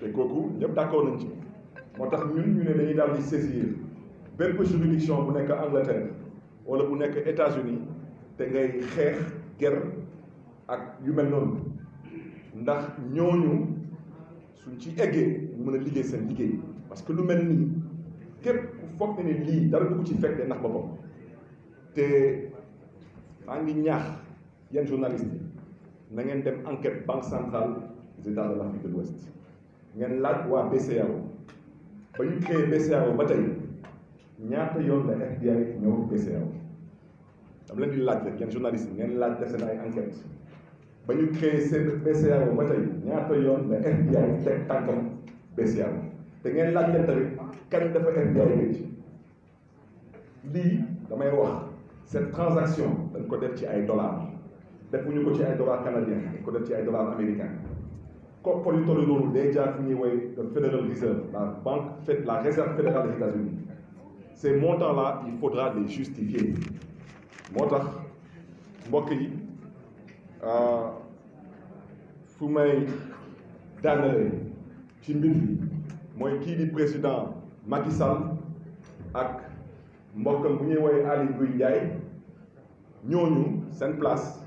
te kooku ñëpp d'accord nañ ci moo tax ñun ñu ne dañuy daal di saisir bépp juridiction bu nekk Angleterre wala bu nekk États-Unis te ngay xeex guerre ak yu mel noonu ndax ñooñu suñ ci eggee ñu mën a liggéey seen liggéey parce que lu mel nii képp ku foog ne lii dara dugg ci fekk ndax boppam te maa ngi ñaax yenn journalistes yi na ngeen dem enquête banque centrale des États de l'Afrique de l'Ouest ngeen laaj waa BCEAO ba ñu créé BCEAO ba tey ñaata yoon la FBI ñëw BCEAO dama leen di laaj rek yenn journalistes yi ngeen laaj def seen ay enquête ba ñu créé seen BCEAO ba tey ñaata yoon la FBI teg tànkam BCEAO te ngeen laaj leen tamit kañ dafa FBI gëj lii damay wax cette transaction dañ ko def ci ay dollars defuñu ko ci ay dollars canadiens dañ ko def ci ay dollars américains koppar yu toll noonu day jaar fi ñuy woy le Federal Reserve la réserve fédérale des États-Unis ces montants-là il faudra les justifier moo tax mbokk yi fu may daanale ci mbir bi mooy kii di président Macky Sall ak mbokkam bu ñuy woy Aly Ngouille Ndiaye ñooñu seen place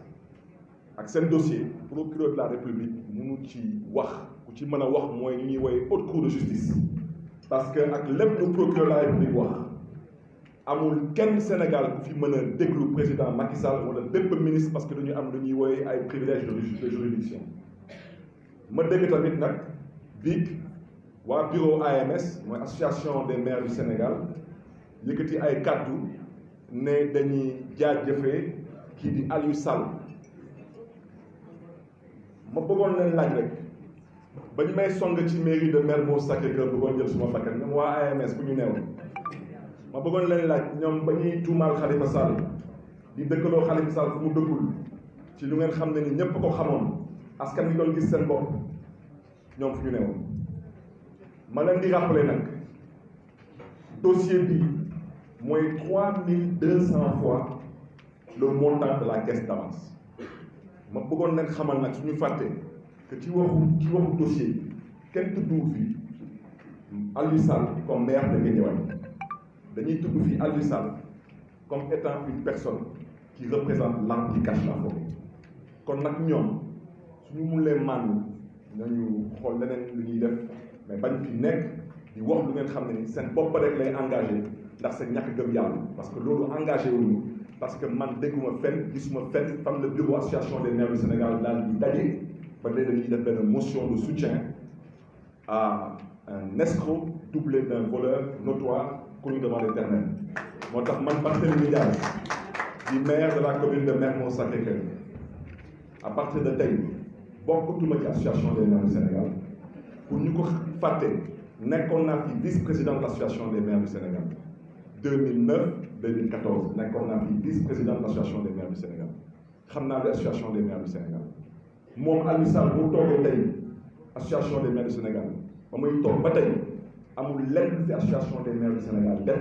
ak seen dossier procureur de la République mënu ci wax ku ci mën a wax mooy ñu ñuy woy haute cour de justice parce que ak lépp lu procureur de la République wax amul kenn Sénégal ku fi mën a déglu président Macky Sall wala bépp ministre parce que dañu am lu ñuy woy ay privilèges de juridiction ma dégg tamit nag biig waa bureau AMS mooy association des maires du Sénégal yëkkati ay kàddu ne dañuy jaajëfee kii di Aliou Sall ma bëggoon leen laaj rek ba ñu may song ci mairie de Mermoz Sacré-Cœur bëggoon jël suma bakkan ñoom waa AMS bu ñu neew ma bëggoon leen laaj ñoom ba ñuy tuumaal Khalifa Sall di dëkkaloo Khalifa Sall fu mu dëkkul ci lu ngeen xam ne ni ñépp ko xamoon askan wi doon gis seen bopp ñoom fu ñu neewoon ma leen di rappeler nag dossier bi mooy 3200 fois le montant de la caisse d'avance ma bëggoon leen xamal nag suñu fàtte que ci waxu dossier yi kenn tuddu fi Aliou Sall comme maire de Guédiawaye dañuy tudd fi Aliou Sall comme étant une personne qui représente l'arbre qui cache la forêt kon nag ñoom suñu mun leen màndu nañu xool leneen lu ñuy def mais bañ fi nekk di wax lu ngeen xam ne ni seen bopp rek lay engagé ndax seen ñàkk gëm yàlla parce que loolu engagé wuñu parce que man dégguma fenn gisuma fenn fan le bureau association des maires du Sénégal daal di daje ba léegi dañuy def benn motion de soutien à un escroc doublé d'un voleur notoire connu devant l'Éternel moo tax man Barthélémy Dias di maire de la commune de Mermoz Sacré-Cœur à partir de tey bokkutuma ci association des maires du Sénégal pour ñu ko fàtte nekkoon naa fi vice-président de l'association des maires du Sénégal 2009-2014 nekkoon naa fi vice-président de l'association des maires du Sénégal xam naa l'association des maires du Sénégal moom Aliou Sall bu toogee tey association des maires du Sénégal ba muy toog ba tey amul lenn ci association des maires du Sénégal def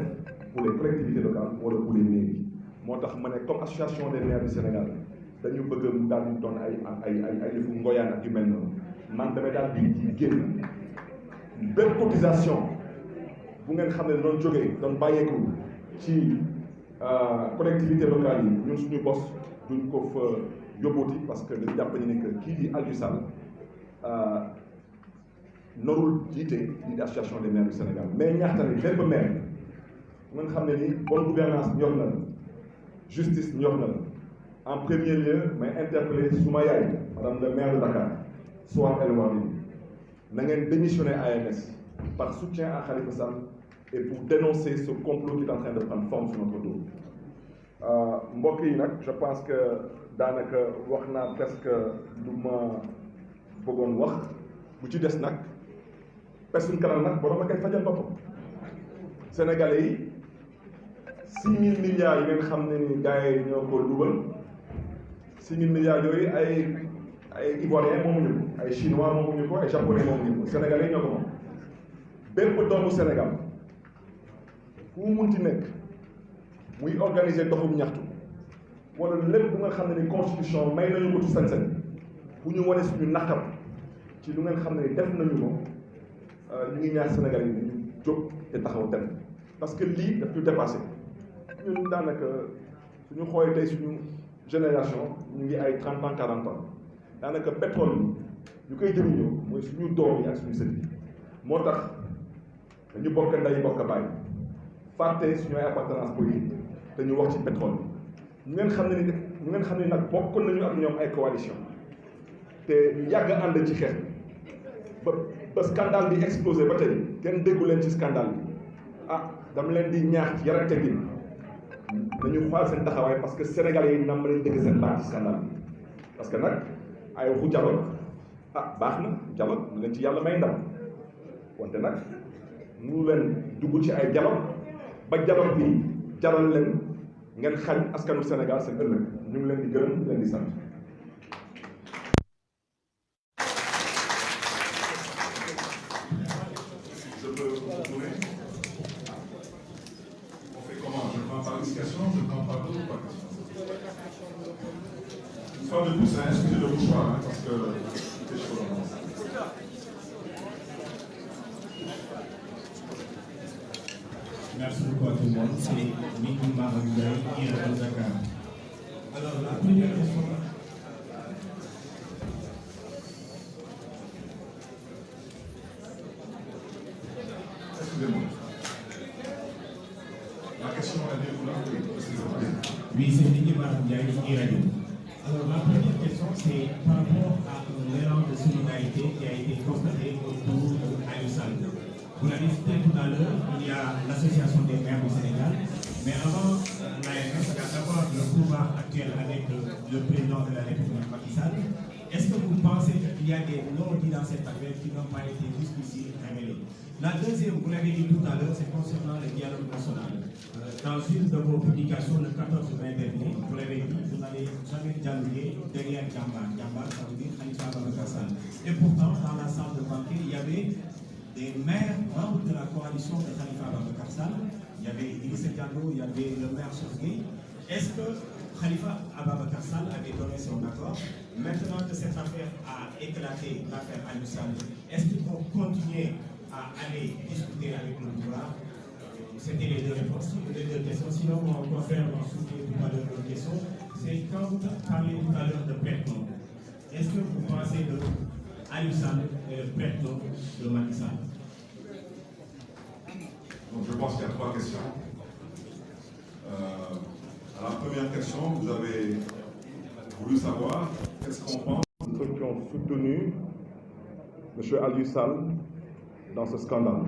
pour les collectivités locales wala pour les mairies moo tax ma ne comme association des maires du Sénégal dañu bëgg mu daal di doon ay yëfu ngoyaan ak yu mel noonu man damay daal di génn bépp cotisation bu ngeen xam ne doon jógee doon bàyyeeku ci collectivité locale yi ñun suñu bos duñ ko fa yóbbuti parce que dañu jàpp ni que kii di Aliou Sall norul jiite lii di association des maires du Sénégal mais ñaax tamit bépp maire bu ngeen xam ne ni bonne gouvernance ñor na la justice ñor na la en premier lieu may interpeller suma yaay madame le maire de Dakar Soham El Wardini na ngeen démissionner AMS par soutien à Khalifa Sall et pour dénoncer ce complot qui est en train de prendre forme sur notre dos mbokk yi nag je pense que daanaka wax naa presque lu ma bëggoon wax bu ci des nag pesuñ kanam nag borom a koy fajal boppam Sénégalais yi 6 000 milliards yi ngeen xam ne ni gars yi ñoo ko dugal 6 000 milliards yooyu ay Ivoiriens moomuñu ko ay Chinois moomuñu ko ay Japonais moomuñu ko Sénégalais yi ñoo ko moom bépp doomu Sénégal fu mu munti nekk muy organiser doxum ñaxtu wala lépp bu nga xam ne ni constitution may nañu ko ci sañ-sañ bu ñu wane suñu naqar ci lu ngeen xam ne ni def nañu ko ñu ngi ñaar Sénégal yi ñu jóg te taxaw dem parce que lii daf ñu dépassé ñun daanaka suñu xoolee tey suñu génération ñu ngi ay 30 ans 40 ans daanaka pétrole bi ñu koy jëriñoo mooy suñu doom yi ak suñu sët yi moo tax dañu bokk ndey bokk baay fàtte suñu ay appartenance politique te ñu wax ci pétrole bi ñu ngeen xam ne nag bokk nañu ak ñoom ay coalition te ñu yàgg ànd ci xeex ba scandale bi explosé ba tey kenn déggu leen ci scandale bi dama leen di ñaax ci yar ak teggin nañu xool seen taxawaay parce que Sénégalais yi nam leen dégg seen baat ci scandale bi parce que nag ay waxu dialogue baax na dialogue mu leen ci yàlla may ndam wante nag mu leen dugg ci ay dialogue ba dialogue bi jaral leen ngeen xañ askanu Sénégal seen ëllëg ñu ngi leen di gërëm leen di sant. Je peux retourner. On fait comment? Je prends par discussion, je prends par deux ou par question. Une fois de plus, excusez le mouchoir parce que c'est chaud. Merci beaucoup à tout le monde. C'est Miki Marangaï qui est à Dakar. Alors, la première question. Excusez-moi. La question est bien là. Oui, c'est Miki Marangaï qui est à Dakar. Alors, la première question, c'est par rapport à l'élan de solidarité qui a été constaté autour d'Aliou Sall. Vous l'avez cité tout à l'heure, il y a l'association des maires du Sénégal, mais avant l'AMS, il y a d'abord le pouvoir actuel avec le président de la République, Macky Sall. Est-ce que vous pensez qu'il y a des non-dits dans cette affaire qui n'ont pas été jusqu'ici révélés? La deuxième, vous l'avez dit tout à l'heure, c'est concernant le dialogue national. Dans une de vos publications, le 14 mai dernier, vous l'avez dit, vous n'avez jamais dialogué derrière Djamba. Djamba, ça veut dire Khalifa Ababacar Sall. Et pourtant, dans la salle de banquet, il y avait des maires membres de la coalition de Khalifa Ababacar Sall. Il y avait Idrissa Diallo, il y avait le maire Sosgué. Est-ce que Khalifa Ababacar Sall avait donné son accord? Maintenant que cette affaire a éclaté, l'affaire Aliou Sall, est-ce qu'ils vont continuer à aller discuter avec le pouvoir? C'était les deux réponses, les deux questions. Sinon, on va faire soulever tout à l'heure une question. C'est quand vous parlez tout à l'heure de prête-nom, est-ce que vous pensez que Aliou Sall est le prête-nom de Macky Sall? Donc je pense qu'il y a 3 questions. À la première question, vous avez voulu savoir qu'est-ce qu'on pense. Ceux qui ont soutenu M. Aliou Sall dans ce scandale.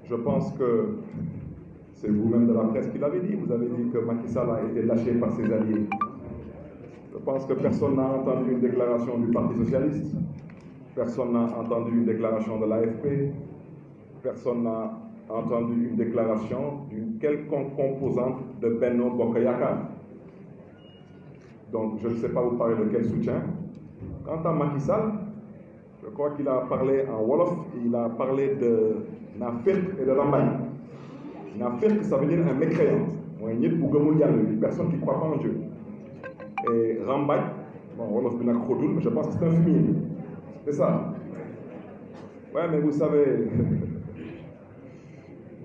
Je pense que c'est vous-même de la presse qui l'avez dit. Vous avez dit que Macky Sall a été lâché par ses alliés. Je pense que personne n'a entendu une déclaration du Parti Socialiste. Personne n'a entendu une déclaration de l'AFP. Personne n'a entendu une déclaration d'une quelconque composante de Benno Bokk Yakaar. Donc je ne sais pas vous parler de quel soutien. Quant à Macky Sall, je crois qu'il a parlé en Wolof, il a parlé de Nafirk et de Rambaye. Nafirk, ça veut dire un mécréant, une personne qui ne croit pas en Dieu. Et Rambaye, bon, Wolof bin Akhodoul, mais je pense que c'est un fumier. C'est ça. Ouais, mais vous savez,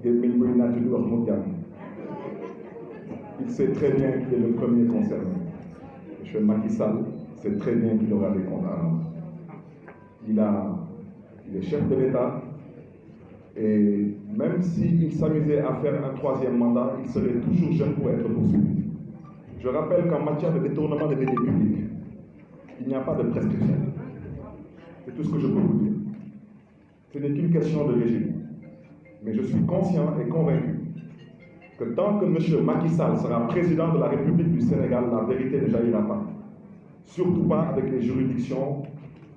il sait très bien qu'il est le premier concerné. M. Macky Sall sait très bien qu'il aura des comptes à rendre. Il est chef de l'État et même s'il s'amusait à faire un 3e mandat, il serait toujours jeune pour être poursuivi. Je rappelle qu'en matière de détournement des deniers publics, il n'y a pas de prescription. C'est tout ce que je peux vous dire. Ce n'est qu'une question de régime. Mais je suis conscient et convaincu que tant que M. Macky Sall sera président de la République du Sénégal, la vérité ne jaillira pas. Surtout pas avec les juridictions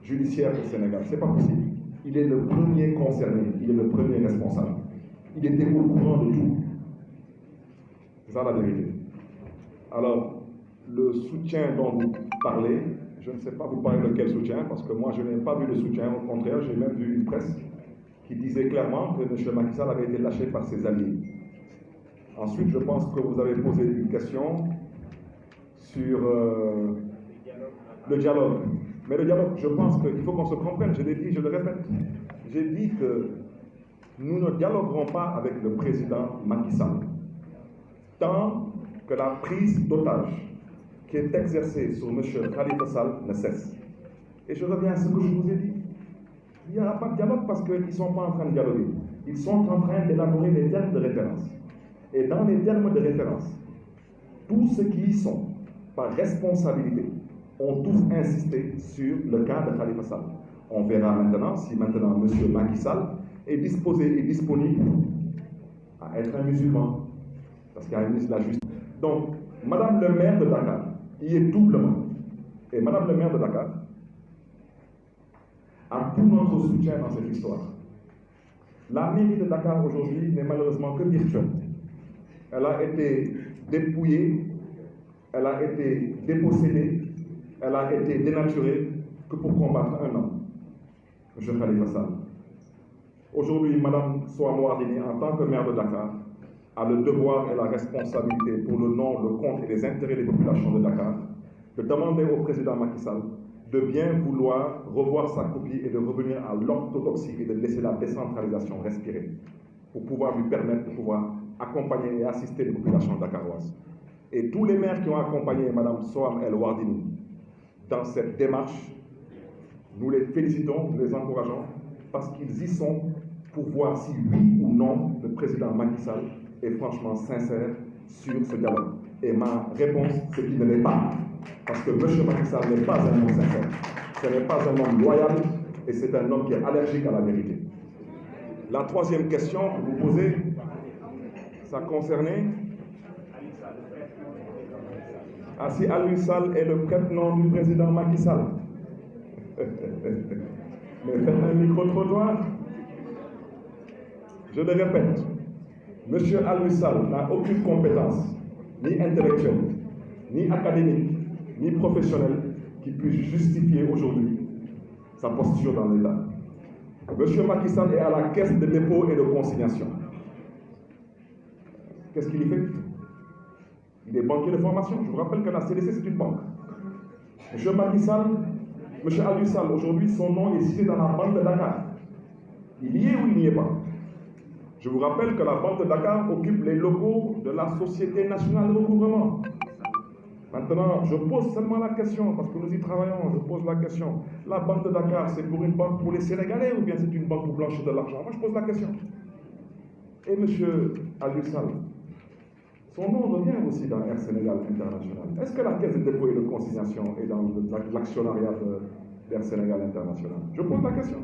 judiciaire au Sénégal. Ce n'est pas possible. Il est le premier concerné, il est le premier responsable. Il était au courant de tout. C'est ça la vérité. Alors, le soutien dont vous parlez, je ne sais pas vous parler de quel soutien, parce que moi je n'ai pas vu de soutien. Au contraire, j'ai même vu une presse qui disait clairement que M. Macky Sall avait été lâché par ses alliés. Ensuite, je pense que vous avez posé une question sur le dialogue. Mais le dialogue, je pense qu'il faut qu'on se comprenne. Je l'ai dit, je le répète. J'ai dit que nous ne dialoguerons pas avec le président Macky Sall tant que la prise d'otage qui est exercée sur M. Khalifa Sall ne cesse. Et je reviens à ce que je vous ai dit. Il n'y aura pas de dialogue parce qu'ils ne sont pas en train de dialoguer. Ils sont en train d'élaborer des termes de référence. Et dans les termes de référence, tous ceux qui y sont, par responsabilité, ont tous insisté sur le cas de Khalifa Sall. On verra maintenant si maintenant M. Macky Sall est disposé et disponible à être un musulman, parce qu'il y a un ministre de la Justice. Donc, Madame le maire de Dakar y est doublement. Et Madame le maire de Dakar a tout notre soutien dans cette histoire. La mairie de Dakar aujourd'hui n'est malheureusement que virtuelle. Elle a été dépouillée, elle a été dépossédée, elle a été dénaturée que pour combattre un homme, M. Khalifa Sall. Aujourd'hui, Mme Soham Wardini, en tant que maire de Dakar, a le devoir et la responsabilité pour le nom, le compte et les intérêts des populations de Dakar de demander au président Macky Sall de bien vouloir revoir sa copie et de revenir à l'orthodoxie et de laisser la décentralisation respirer pour pouvoir lui permettre de pouvoir accompagner et assister les populations dakaroises. Et tous les maires qui ont accompagné Mme Soham El Wardini dans cette démarche, nous les félicitons, nous les encourageons, parce qu'ils y sont pour voir si oui ou non le président Macky Sall est franchement sincère sur ce dialogue. Et ma réponse, c'est qu'il ne l'est pas. Parce que M. Macky Sall n'est pas un homme sincère. Ce n'est pas un homme loyal et c'est un homme qui est allergique à la vérité. La troisième question que vous posez, ça concernait si Aliou Sall est le prête-nom du président Macky Sall. Mais faites un micro-trottoir. Je le répète, M. Aliou Sall n'a aucune compétence, ni intellectuelle, ni académique, ni professionnelle, qui puisse justifier aujourd'hui sa posture dans l'État. M. Macky Sall est à la caisse de dépôt et de consignation. Qu'est-ce qu'il y fait? Il est banquier de formation. Je vous rappelle que la CDC, c'est une banque. M. Macky Sall, M. Aliou Sall, aujourd'hui, son nom est cité dans la Banque de Dakar. Il y est ou il n'y est pas? Je vous rappelle que la Banque de Dakar occupe les locaux de la Société nationale de recouvrement. Maintenant, je pose seulement la question, parce que nous y travaillons, je pose la question. La Banque de Dakar, c'est pour une banque pour les Sénégalais ou bien c'est une banque pour blanchir de l'argent? Moi, je pose la question. Et M. Aliou Sall, son nom revient aussi dans Air Sénégal International. Est-ce que la Caisse de dépôt et de consignation est dans l'actionnariat d'Air Sénégal International? Je pose la question.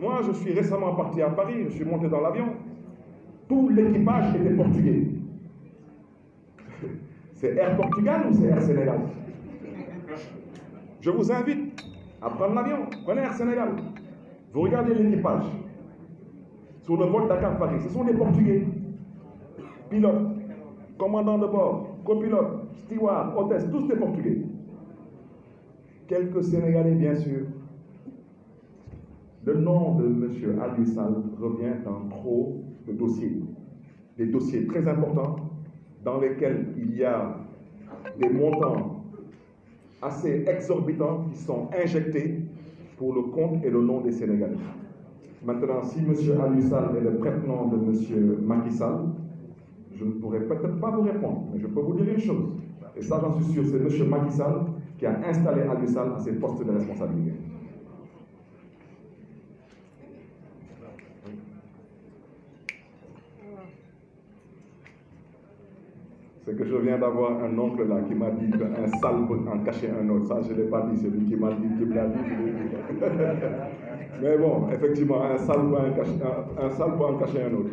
Moi, je suis récemment parti à Paris, je suis monté dans l'avion. Tout l'équipage était portugais. C'est Air Portugal ou c'est Air Sénégal? Je vous invite à prendre l'avion. Prenez Air Sénégal. Vous regardez l'équipage. Sur le vol Dakar-Paris, ce sont des Portugais. Pilotes, commandants de bord, copilotes, stewards, hôtesses, tous des Portugais. Quelques Sénégalais, bien sûr. Le nom de M. Aliou Sall revient dans trop de dossiers. Des dossiers très importants dans lesquels il y a des montants assez exorbitants qui sont injectés pour le compte et le nom des Sénégalais. Maintenant, si M. Aliou Sall est le prête-nom de M. Macky Sall, je ne pourrais peut-être pas vous répondre, mais je peux vous dire une chose. Et ça, j'en suis sûr, c'est M. Macky Sall qui a installé Aliou Sall à ses postes de responsabilité. C'est que je viens d'avoir un oncle là qui m'a dit qu'un sale peut en cacher un autre. Ça, je ne l'ai pas dit, c'est lui qui m'a dit, qui me l'a dit. Mais bon, effectivement, un sale peut en cacher un autre.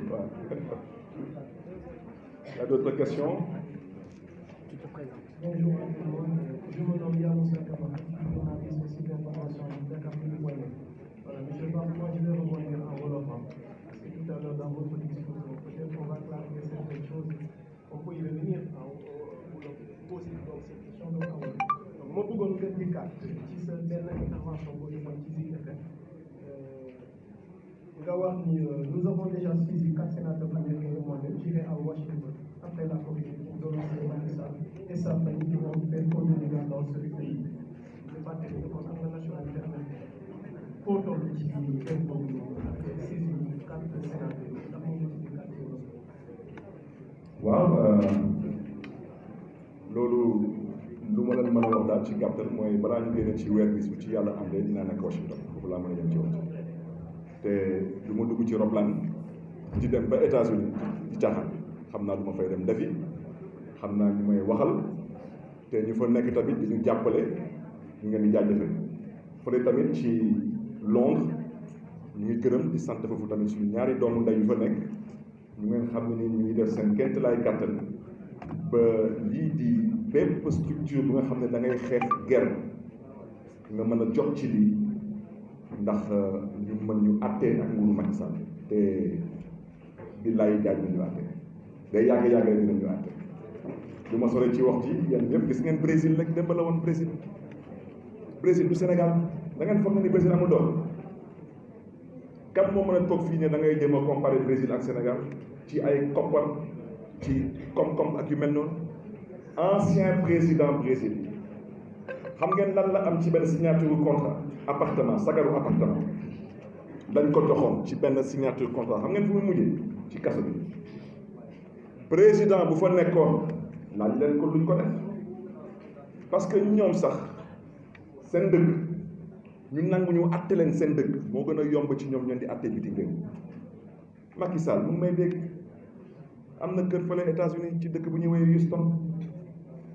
Il y a d'autres questions? Bonjour à tout le monde. Je me nomme Yamoussa Kamara, journaliste et site d'information de Dakar.net. Monsieur Bam, moi je vais rebondir en Wolof. Parce que tout à l'heure dans votre discours, peut-être qu'on va clarifier certaines choses. On peut y revenir pour poser donc ces questions de Wolof. Donc, moi, pour nous donner des cas, ci sa benn intervention boo defoon ci Zik FM. Nga wax ni nous avons déjà saisi 4 sénateurs américains et moi-même, j'irai à Washington après la Covid pour dénoncer Macky Sall et sa famille qui vont faire trop de dégâts dans ce pays. Je ne sais pas si c'est comme la nationalité américaine. Pour donc, qui est pour nous, après saisi 4 sénateurs, waaw loolu lu ma leen mën a wax daal ci gàttal mooy balaa ñu génne ci weer bi su ci yàlla àndee dinaa nekk Washington foofu laa mën a yem ci wax te du ma dugg ci roplaan di dem ba États-Unis di caaxaan xam naa du ma fay dem defi xam naa ñu may waxal te ñu fa nekk tamit di ñu jàppale ñu ngeen di jaajëfe fële tamit ci Londres ñu ngi gërëm di sant foofu tamit suñu ñaari doomu ndey yu fa nekk ñu ngeen xam ne ni ñu ngi def seen kent laay kàttan ba lii di bépp structure bi nga xam ne da ngay xeex guerre nga mën a jot ci lii ndax ñu mën ñu àttee ak nguuru Macky Sall te billaay jaaj nañu àtte day yàgg-yàgg rek dinañu àtte du ma sore ci wax ji yéen ñëpp gis ngeen Brésil rek démb la woon Brésil du Sénégal da ngeen foog ne ni Brésil amul doole kan moo mën a toog fii ne da ngay jéem a comparer Brésil ak Sénégal ci ay koppar ci koom-koom ak yu mel noonu ancien président Brésil xam ngeen lan la am ci benn signature contrat appartement sagaru appartement dañ ko joxoon ci benn signature contrat xam ngeen fu muy mujjee ci kaso bi président bu fa nekkoon laaj leen ko luñ ko def parce que ñoom sax seen dëkk ñu nangu ñu àtte leen seen dëkk moo gën a yomb ci ñoom ñoom di àtte bitim réew Macky Sall mu ngi may dégg am na kër fële États-Unis ci dëkk bu ñuy woowee Houston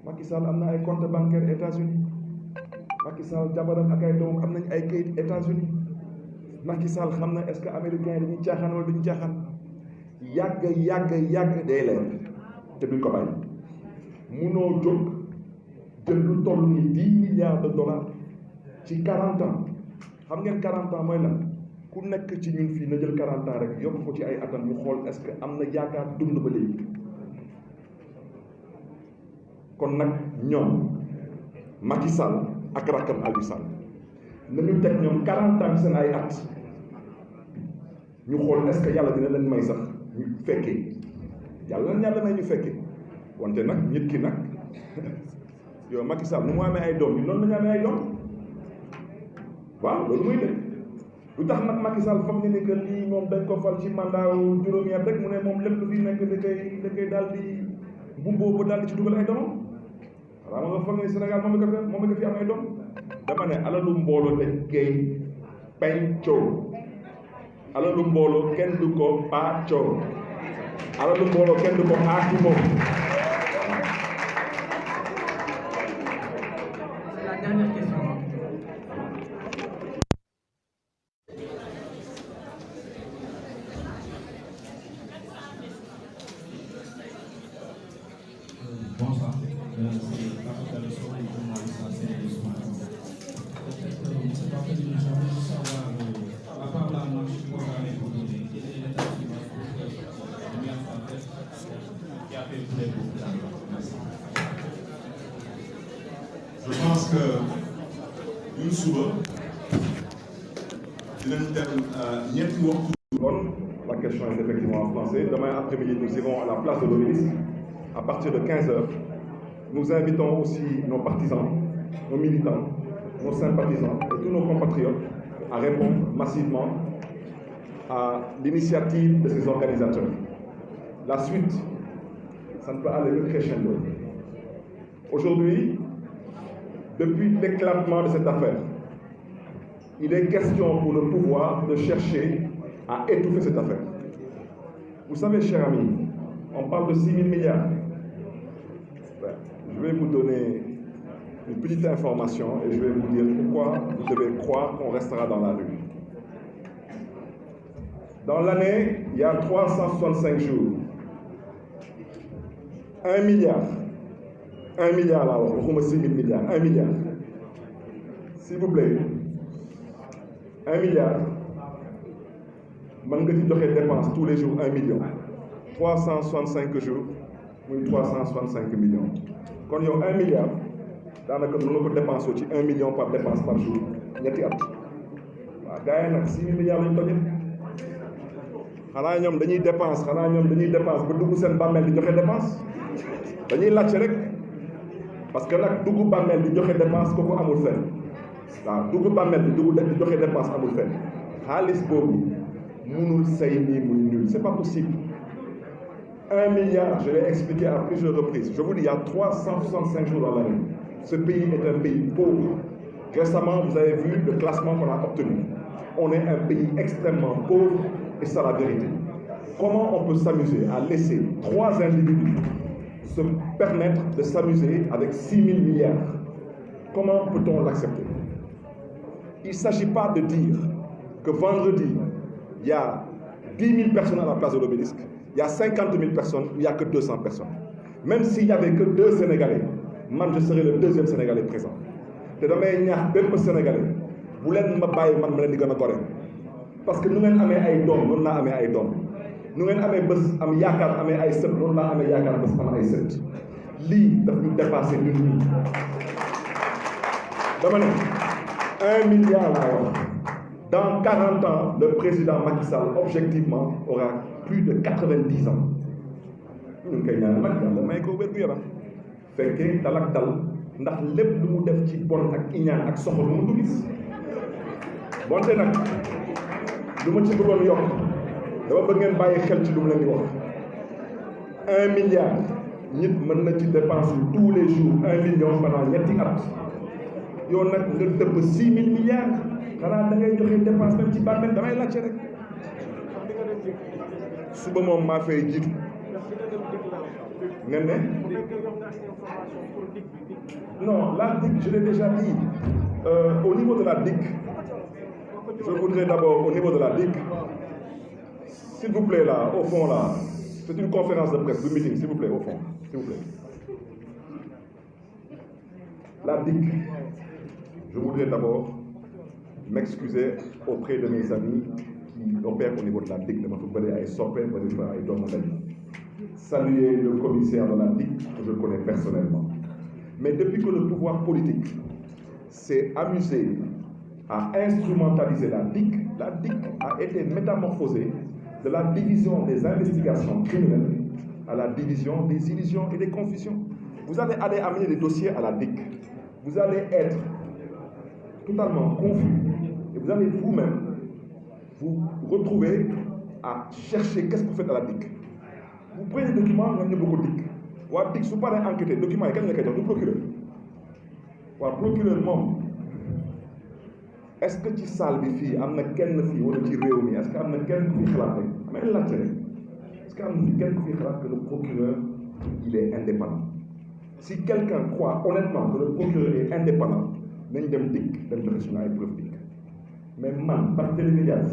Macky Sall am na ay compte bancaire États-Unis Macky Sall jabaram ak ay doomam am nañ ay kayit États-Unis Macky Sall xam na est-ce que américains yi dañuy caaxaan wala duñu caaxaan yàgg day leer te duñ ko bàyyi munoo jóg jël lu toll ni 10 milliards de dollars ci 40 ans xam ngeen 40 ans mooy lan ku nekk ci ñun fii na jël 40 ans rek yokk ko ci ay atam ñu xool est-ce que am na yaakaar dund ba léegi kon nag ñoom Macky Sall ak rakkam Aliou Sall nañu teg ñoom 40 ans seen ay at ñu xool est-ce que yàlla dina leen may sax ñu fekkee yàlla may ñu fekkee wante nag nit ki nag yow Macky Sall nu mu amee ay doom yi noonu la ñu amee ay doom waaw loolu muy def lu tax nag Macky Sall foog ne ni que lii moom dañ ko fal ci mandat juróomi at rek mu ne moom lépp lu fi nekk da koy daal di bumboo ba daal di ci dugal ay doomam waaw ma nga foog ne Sénégal moom la fi am ay doom dama ne alalu mbooloo dañ koy pencoo alalu mbooloo kenn du ko paccoo alalu mbooloo kenn du ko aakimoo. La dernière question. Bonsoir, c'est Pape Gallo Sow, journaliste à Sénégal. À part la marche qu'on va aller proposer, quel est l'état suivant pour que l'Union française qui a fait très beaucoup d'argent? Merci. Je pense que ñun suba dinañ dem ñetti waxtu. La question est effectivement en français. Demain après-midi, nous irons à la place de l'Obélisque à partir de 15h. Nous invitons aussi nos partisans, nos militants, nos sympathisants et tous nos compatriotes à répondre massivement à l'initiative de ces organisateurs. La suite, ça ne peut aller que crescendo. Aujourd'hui, depuis l'éclatement de cette affaire, il est question pour le pouvoir de chercher à étouffer cette affaire. Vous savez, chers amis, on parle de 6 000 milliards. Je vais vous donner une petite information et je vais vous dire pourquoi vous devez croire qu'on restera dans la rue. Dans l'année, il y a 365 jours. 1 milliard. 1 milliard là, on 6 000 milliards. 1 milliard. S'il vous plaît. 1 milliard. Man nga ci joxe dépense tous les jours 1 million. 365 jours, 365 millions. Quand il y a 1 milliard, daanaka mën nga ko dépenser ci 1 million par dépense par jour ñetti at. waaw gars yi nag 6 000 milliards lañ ko jël. xanaa ñoom dañuy dépense ba dugg seen bàmmeel di joxe dépense dañuy laajte rek parce que nag dugg bàmmeel di joxe dépense kooku amul fenn waaw dugg bàmmeel di joxe dépense amul fenn xaalis boobu mënul say nii muy nul c'est pas possible. 1 milliard, je l'ai expliqué à plusieurs reprises. Je vous dis, il y a 365 jours dans l'année. Ce pays est un pays pauvre. Récemment, vous avez vu le classement qu'on a obtenu. On est un pays extrêmement pauvre et c'est la vérité. Comment on peut s'amuser à laisser 3 individus se permettre de s'amuser avec 6 000 milliards? Comment peut-on l'accepter? Il ne s'agit pas de dire que vendredi, il y a 10 000 personnes à la place de l'Obélisque. Il y a 50 000 personnes, il n'y a que 200 personnes. Même s'il n'y avait que 2 Sénégalais, moi je serais le 2e Sénégalais présent. te damay ñaax bépp Sénégalais bu leen ma bàyyi man ma leen di gën a gore parce que nu ngeen amee ay doom noonu laa amee ay doom nu ngeen amee bés am yaakaar amee ay sët noonu laa amee yaakaar bés am ay sët lii daf ñu dépassé ñun ñii dama ne 1 milliard laa wax dans 40 ans le président Macky Sall objectivement aura plus de 90 ans ñu ngi koy ñaanal nag yàlla may ko wér gu yaram fekkee dal ak dal ndax lépp lu mu def ci bon ak iñaan ak soxor lu mu du gis bonte nag lu ma ci bëggoon yokk dama bëgg ngeen bàyyi xel ci lu mu leen di wax 1 milliard nit mën na ci dépense tous les jours 1 million pendant ñetti at yow nag nga dëpp 6 000 milliards xanaa da ngay joxe dépense même ci bàmmeel damay laajte rek suba moom maa fay jiitu ngeen ne non la DIC je l'ai déjà dit au niveau de la DIC je voudrais d'abord au niveau de la DIC s'il vous plaît là au fond là c'est une conférence de presse du meeting s'il vous plaît au fond s'il vous plaît la DIC je voudrais d'abord m'excuser auprès de mes amis qui opèrent au niveau de la DIC dama fa bëri ay soppe bëri fa ay doomu ndey saluer le commissaire de la DIC que je connais personnellement. Mais depuis que le pouvoir politique s'est amusé à instrumentaliser la DIC a été métamorphosée de la division des investigations criminelles à la division, des illusions et des confusions. Vous allez aller amener des dossiers à la DIC. Vous allez être totalement confus. Et vous allez vous-même vous retrouver à chercher qu'est-ce que vous faites à la DIC. Vous prenez des documents, vous n'avez pas de DIC. Ou à DIC, si vous parlez enquêter, documents, il y a quelqu'un qui est procureur. Ou à procureur, non. Est-ce que ci salle bi fii am na kenn fii wala ci réew mi est-ce que am na kenn ku fi xalaat rek amee laajte rek est-ce que am na fi kenn ku fi xalaat que le procureur il est indépendant si quelqu'un croit honnêtement que le procureur est indépendant nañ dem dikk dem joxe suñu ay preuve dikk mais man Barthélémy Dias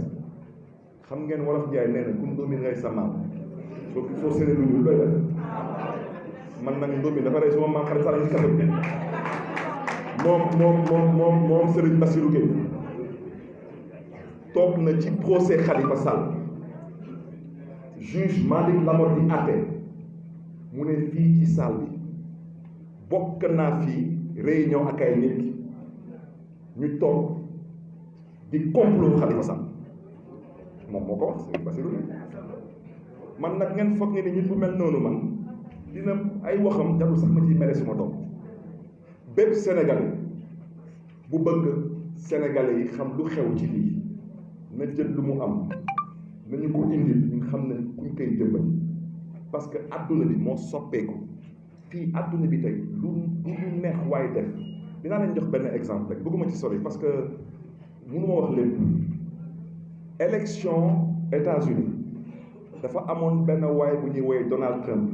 xam ngeen wolof Njaay nee na ku ndóomi ngay sa maam soo séenee lu ñuul looy def man nag ndóomi dafa rey suma maam xarit Sall ci kaso bi moom Serigne Bassirou Gueye toog na ci procès Khalifa Sall juge Malick Lamotte di àtte mu ne fii ci salle bi bokk naa fii réunion ak ay nit ñu toog di complot Khalifa Sall moom moo ko wax Serigne Bassirou Gueye man nag ngeen foog ne ni nit bu mel noonu man dina ay waxam jarul sax ma ciy mere suma doom bépp Sénégalais bu bëgg Sénégalais yi xam lu xew ci lii na jël lu mu am nañu ko indil ñu xam ne kuñ koy jëmbal parce que adduna bi moo soppeeku fii adduna bi tey lu neex waaye def dinaa leen jox benn exemple rek bëgguma ci sori parce que mënuma wax lépp élection États-Unis dafa amoon benn waay bu ñuy woowee Donald Trump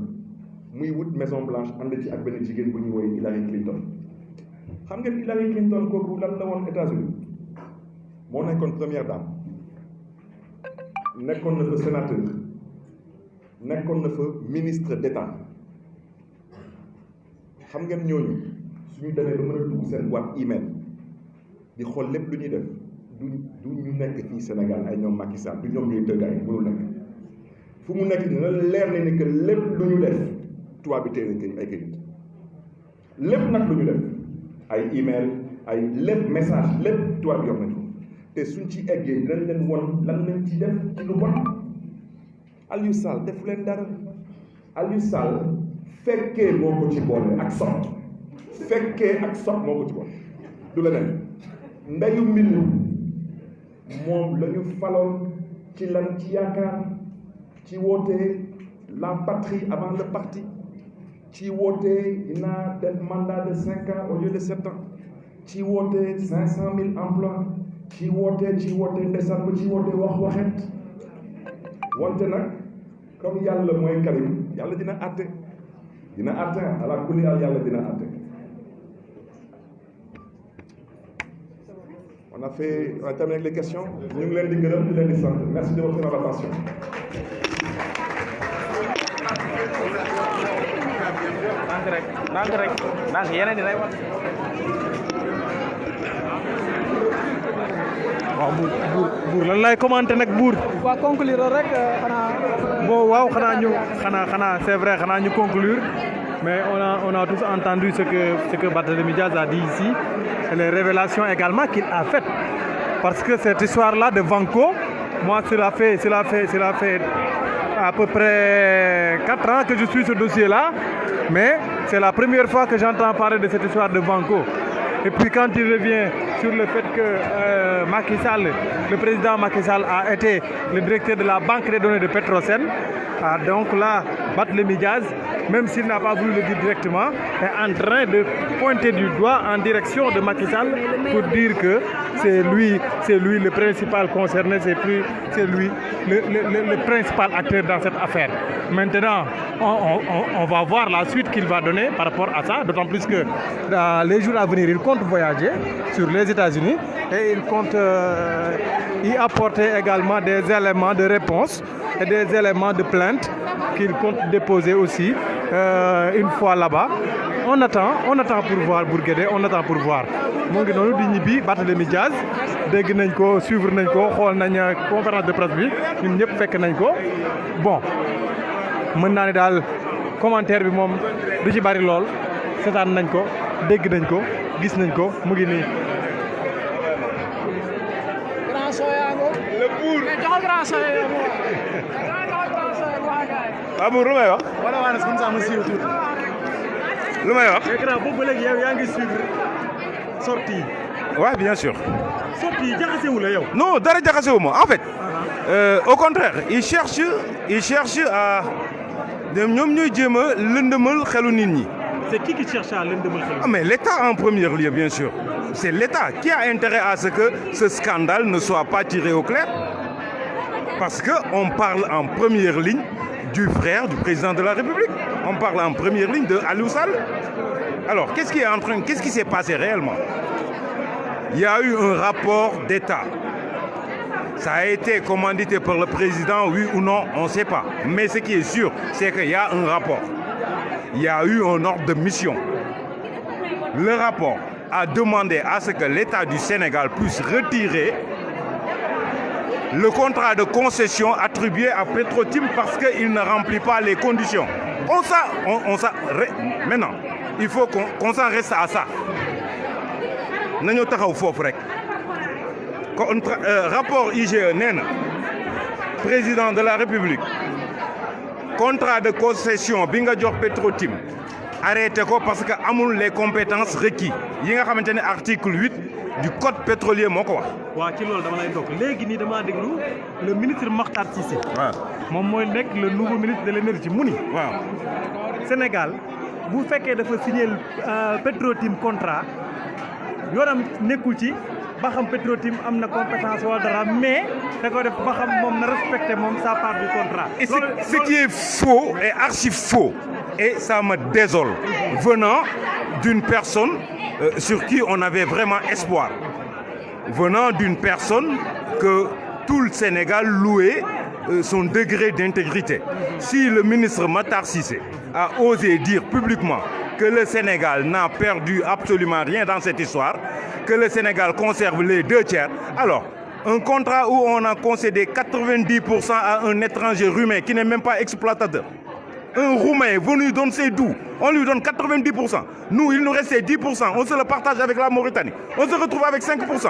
muy wut Maison Blanche ànd ci ak benn jigéen bu ñuy woowee Hillary Clinton xam ngeen Hillary Clinton kooku lan la woon États-Unis moo nekkoon première dame nekkoon na fa sénateur nekkoon na fa ministre d'État xam ngeen ñooñu suñu demee ba mën a dugg seen boîte email di xool lépp lu ñuy def du ñu nekk fii Sénégal ay ñoom Macky Sall du ñoom ñuy tëggaay mënul nekk fu mu nekk dina leer na ni que lépp lu ñu def tubaab bi tey nañ ay kayit lépp nag lu ñu def ay email ay lépp message lépp tubaab bi yor nañ ko te suñ ci eggee dinañ leen won lan lañ ci def ci lu bon Aliou Sall def leen dara Aliou Sall fekkee moo ko ci boole ak sot fekkee ak sot moo ko ci boole du leneen ndeyu mbill moom la ñu faloon ci lan ci yaakaar ci wootee la patrie avant le parti ci wootee dinaa def mandat de 5 ans au lieu de 7 ans ci wootee 500 000 emplois ci wootee ndeysaan ba ci wootee wax waxet wante nag comme yàlla mooy Karim yàlla dina àtte ala kulli al yàlla dina àtte on a terminé avec les questions ñu ngi leen di gërëm di leen di sant merci de votre attention. ndànk yeneen di lay wax waaw buur lan lay commenter nag buur waa conclure rek xanaa bon waaw xanaa c'est vrai xanaa ñu conclure mais on a tous entendu ce que Barthélémy Dias a dit ici et les révélations également qu'il a faites parce que cette histoire là de Vanco moi cela fait à peu près 4 ans que je suis ce dossier là mais c'est la première fois que j'entends parler de cette histoire de Vanco. Et puis quand il revient sur le fait que Macky Sall, le président Macky Sall a été le directeur de la banque des données de Petrosen, donc là, Barthélémy Dias, même s'il n'a pas voulu le dire directement, est en train de pointer du doigt en direction de Macky Sall pour dire que c'est lui le principal concerné, c'est lui le principal acteur dans cette affaire. Maintenant, on va voir la suite qu'il va donner par rapport à ça, d'autant plus que dans les jours à venir, il compte voyager sur les États-Unis et il compte y apporter également des éléments de réponse et des éléments de plainte qu'il compte déposer aussi une fois là-bas. On attend pour voir Bourguédé, on attend pour voir. Mu ngi noonu di ñibbi Barthélémy Dias dégg nañ ko suivre nañ ko xool nañ conférence de presse bi ñun ñëpp fekk nañ ko bon mën naa ne daal commentaire bi moom du ci bari lool seetaan nañ ko dégg nañ ko gis nañ ko mu ngi nii. grand soyango le bour mais jox grand soyango waaw Bour lu may wax. wala waa comme ça mu siiw tuuti. lu may wax. grand boobu ba léegi yow yaa ngi suivre sortie yi. Ouais, bien sûr. sortie yi jaxasewu la yow. Non, dara jaxasewu ma en fait. Au contraire, ils cherchent à ñoom ñooy jéem a lëndëmal xelu nit ñi. C'est qui cherche à lëndëmal xelu? Ah, mais l'État en premier lieu, bien sûr. C'est l'État qui a intérêt à ce que ce scandale ne soit pas tiré au clair. Parce qu'on parle en première ligne du frère du président de la République. On parle en première ligne de Aliou Sall. Alors, qu'est-ce qui s'est passé réellement? Il y a eu un rapport d'État. Ça a été commandité par le président, oui ou non, on ne sait pas. Mais ce qui est sûr, c'est qu'il y a un rapport. Il y a eu un ordre de mission. Le rapport a demandé à ce que l'État du Sénégal puisse retirer le contrat de concession attribué à Petro-Tim parce qu'il ne remplit pas les conditions. Maintenant, il faut qu'on s'en reste à ça. Nous taxaw foofu rek. Rapport IGE nee na président de la République contrat de concession bi nga jox Petro-Tim arrêté ko parce que amul les compétences requises yi nga xamante ne article 8 du code pétrolier moo ko wax. waaw ci loolu dama lay ndokk léegi nii damaa déglu le ministre Makhtar Cissé. waaw moom mooy nekk le nouveau ministre de l'énergie mu ni. waaw Sénégal bu fekkee dafa signé Petro-Tim contrat yoonam nekkul ci. ba xam Petro-Tim am na compétence wala dara mais da ko def ba xam moom na respecté moom sa part du contrat. Et ce qui est faux est archi faux et ça me désole venant d'une personne sur qui on avait vraiment espoir, venant d'une personne que tout le Sénégal louait son degré d'intégrité. Si le ministre Makhtar Cissé a osé dire publiquement que le Sénégal n'a perdu absolument rien dans cette histoire, que le Sénégal conserve les 2/3, alors un contrat où on a concédé 90% à un étranger roumain qui n'est même pas exploitateur, un Roumain venu donner ses doux, on lui donne 90%. Nous, il nous restait 10%, on se le partage avec la Mauritanie, on se retrouve avec 5%.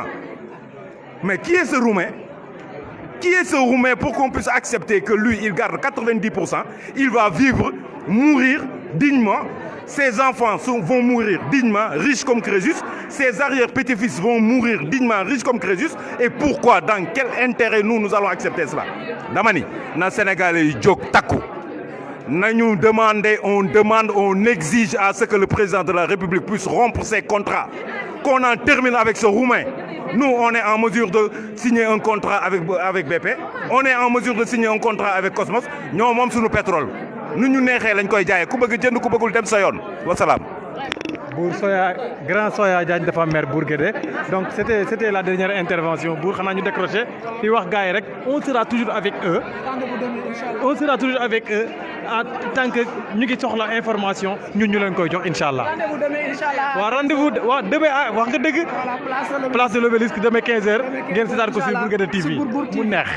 Mais qui est ce Roumain? Qui est ce Roumain pour qu'on puisse accepter que lui, il garde 90%, il va vivre, mourir dignement, ses enfants vont mourir dignement, riches comme Crésus, ses arrière-petits-fils vont mourir dignement, riches comme Crésus, et pourquoi, dans quel intérêt nous allons accepter cela? Damani, dans le Sénégal, il y a takou. Nous demande, on exige à ce que le président de la République puisse rompre ses contrats, qu'on en termine avec ce Roumain. Nous, on est en mesure de signer un contrat avec BP, on est en mesure de signer un contrat avec Cosmos, nous sommes sur le pétrole. Nous sommes en train de faire ku bëgg jënd ku bëggul dem sa yoon wa salaam. Bour Soya grand Soya Diagne dafa maire Bour Guédé donc c'était la dernière intervention Bour xanaa ñu décroché di wax gars yi rek on sera toujours avec eux en tant que ñu ngi soxla information ñun ñu leen koy jox incha allah. waaw rendez-vous waaw demain wax nga dëgg place de l'Obélisque demain 15h ngeen seetaan ko sur Bour Guédé TV mu neex.